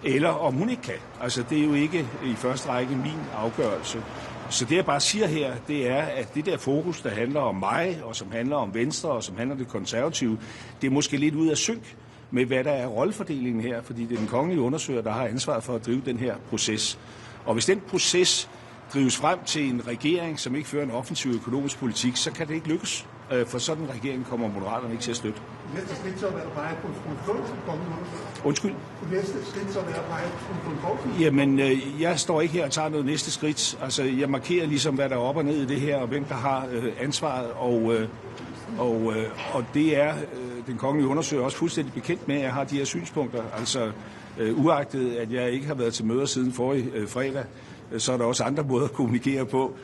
eller om hun ikke kan. Altså, det er jo ikke i første række min afgørelse. Så det, jeg bare siger her, det er, at det der fokus, der handler om mig, og som handler om Venstre, og som handler om det konservative, det er måske lidt ud af synk med, hvad der er rollefordelingen her, fordi det er den kongelige undersøger, der har ansvaret for at drive den her proces. Og hvis den proces drives frem til en regering, som ikke fører en offensiv økonomisk politik, så kan det ikke lykkes. For sådan en regering kommer Moderaterne ikke til at støtte. Næste skridt så være bare på en konstruktion, som kommer nu. Undskyld? Næste skridt så være bare på en konstruktion. Jamen, jeg står ikke her og tager noget næste skridt. Altså, jeg markerer ligesom, hvad der er op og ned i det her, og hvem der har ansvaret, og det er den kongelige undersøger også fuldstændig bekendt med, at jeg har de her synspunkter. Altså, uagtet at jeg ikke har været til møder siden forrige fredag, så er der også andre måder at kommunikere på.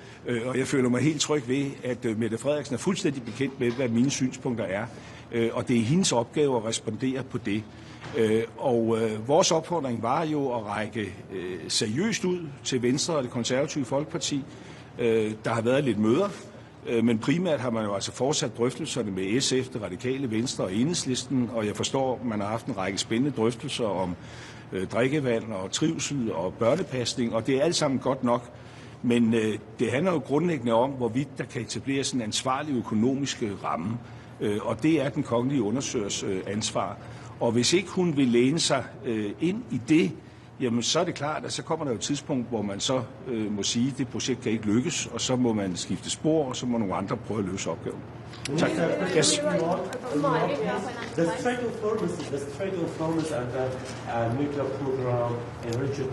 Og jeg føler mig helt tryg ved, at Mette Frederiksen er fuldstændig bekendt med, hvad mine synspunkter er. Og det er hendes opgave at respondere på det. Og vores opfordring var jo at række seriøst ud til Venstre og det konservative Folkeparti. Der har været lidt møder, men primært har man jo altså fortsat drøftelserne med SF, det radikale Venstre og Enhedslisten. Og jeg forstår, at man har haft en række spændende drøftelser om drikkevand og trivsel og børnepasning, og det er alt sammen godt nok. Men det handler jo grundlæggende om, hvorvidt der kan etableres en ansvarlig økonomisk ramme, og det er den kongelige undersøgers ansvar. Og hvis ikke hun vil læne sig ind i det, jamen så er det klart, at så kommer der jo et tidspunkt, hvor man så må sige, at det projekt kan ikke lykkes, og så må man skifte spor, og så må nogle andre prøve at løse opgaven. Tak. Yes. The trade of forces and the nuclear program enriched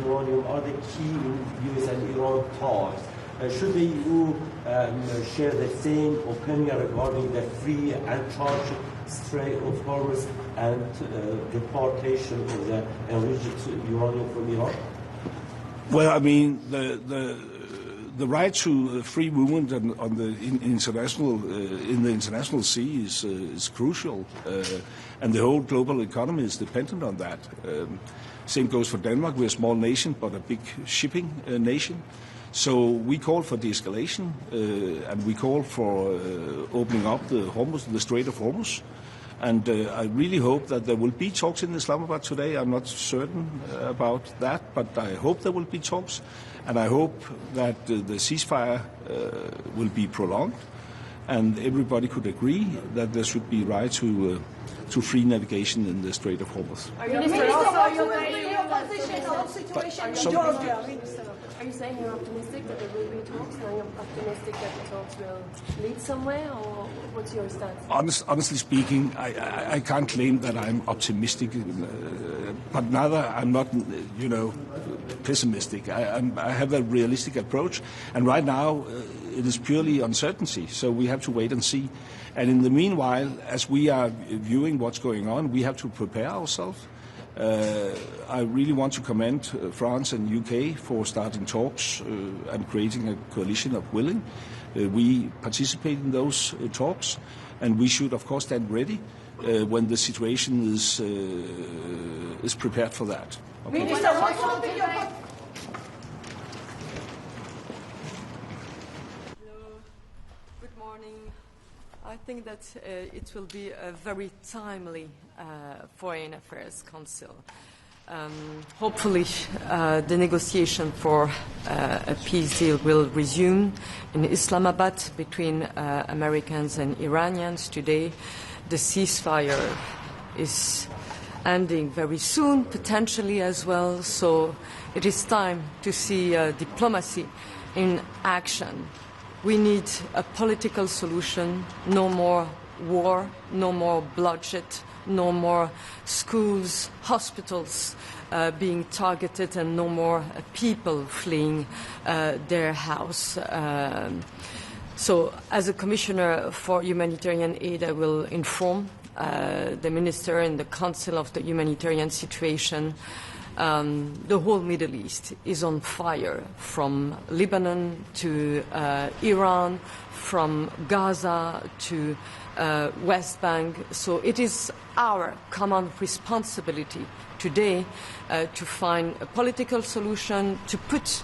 uranium are the key in US and Iran talks. Should the EU share the same opinion regarding the free and charged trade of forces and deportation of the enriched uranium from Iran? Well, I mean, the right to free movement on the in the international sea is crucial, and the whole global economy is dependent on that. Same goes for Denmark. We're a small nation, but a big shipping nation. So we call for de-escalation, and we call for opening up the Strait of Hormuz. And I really hope that there will be talks in Islamabad today. I'm not certain about that, but I hope there will be talks. And I hope that the ceasefire will be prolonged, and everybody could agree that there should be right to free navigation in the Strait of Hormuz. Are you saying you're optimistic that there will be talks, and you're optimistic that the talks will lead somewhere, or what's your stance? Honestly speaking, I can't claim that I'm optimistic, but neither I'm not, pessimistic. I have a realistic approach, and right now it is purely uncertainty, so we have to wait and see. And in the meanwhile, as we are viewing what's going on, we have to prepare ourselves. I really want to commend France and UK for starting talks and creating a coalition of willing. We participate in those talks, and we should, of course, stand ready when the situation is prepared for that. Okay. Good morning. I think that it will be a very timely Foreign Affairs Council. Hopefully, the negotiation for a peace deal will resume in Islamabad between Americans and Iranians today. The ceasefire is ending very soon, potentially as well, so it is time to see diplomacy in action. We need a political solution, no more war, no more bloodshed, no more schools, hospitals being targeted and no more people fleeing their house. So as a Commissioner for Humanitarian Aid, I will inform the Minister and the Council of the humanitarian situation. The whole Middle East is on fire, from Lebanon to Iran, from Gaza to West Bank. So it is our common responsibility today to find a political solution, to put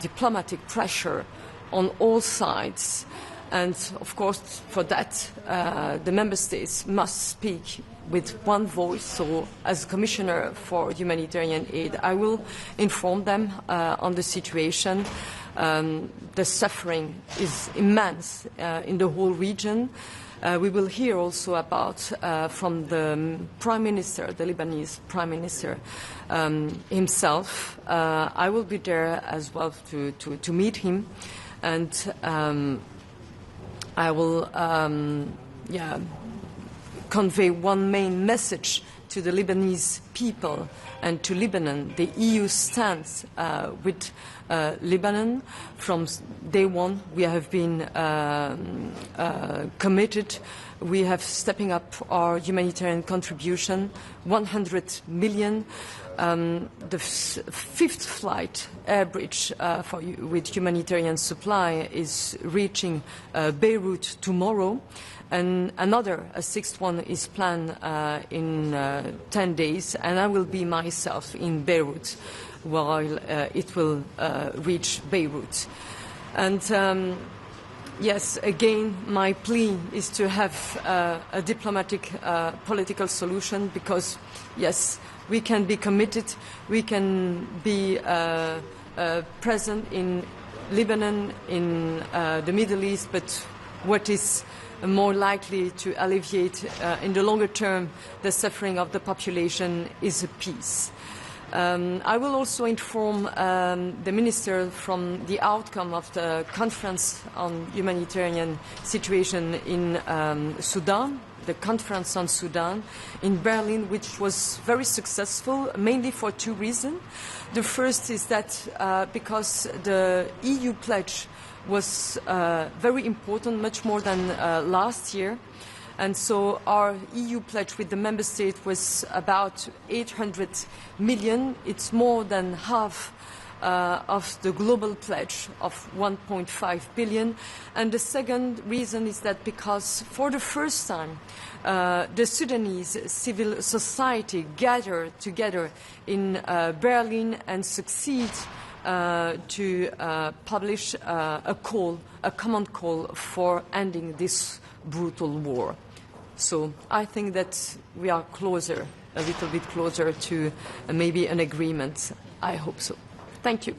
diplomatic pressure on all sides. And of course, for that, the Member States must speak with one voice. So as Commissioner for Humanitarian Aid, I will inform them on the situation. The suffering is immense in the whole region. We will hear also about from the Prime Minister, the Lebanese Prime Minister himself. I will be there as well to meet him, and I will convey one main message to the Lebanese people and to Lebanon. The EU stands with Lebanon. From day one, we have been committed. We have stepping up our humanitarian contribution, 100 million. The fifth flight air bridge with humanitarian supply is reaching Beirut tomorrow. And another, a sixth one, is planned in 10 days, and I will be myself in Beirut while it will reach Beirut. And yes, again, my plea is to have a diplomatic political solution, because, yes, we can be committed, we can be present in Lebanon, in the Middle East, but what is more likely to alleviate in the longer term the suffering of the population is a peace. I will also inform the Minister from the outcome of the conference on humanitarian situation in Sudan, the conference on Sudan in Berlin, which was very successful, mainly for two reasons. The first is that because the EU pledge was very important, much more than last year. And so our EU pledge with the Member States was about 800 million. It's more than half of the global pledge of 1.5 billion. And the second reason is that because for the first time, the Sudanese civil society gathered together in Berlin and succeed to publish a common call for ending this brutal war. So I think that we are closer, a little bit closer to maybe an agreement. I hope so. Thank you.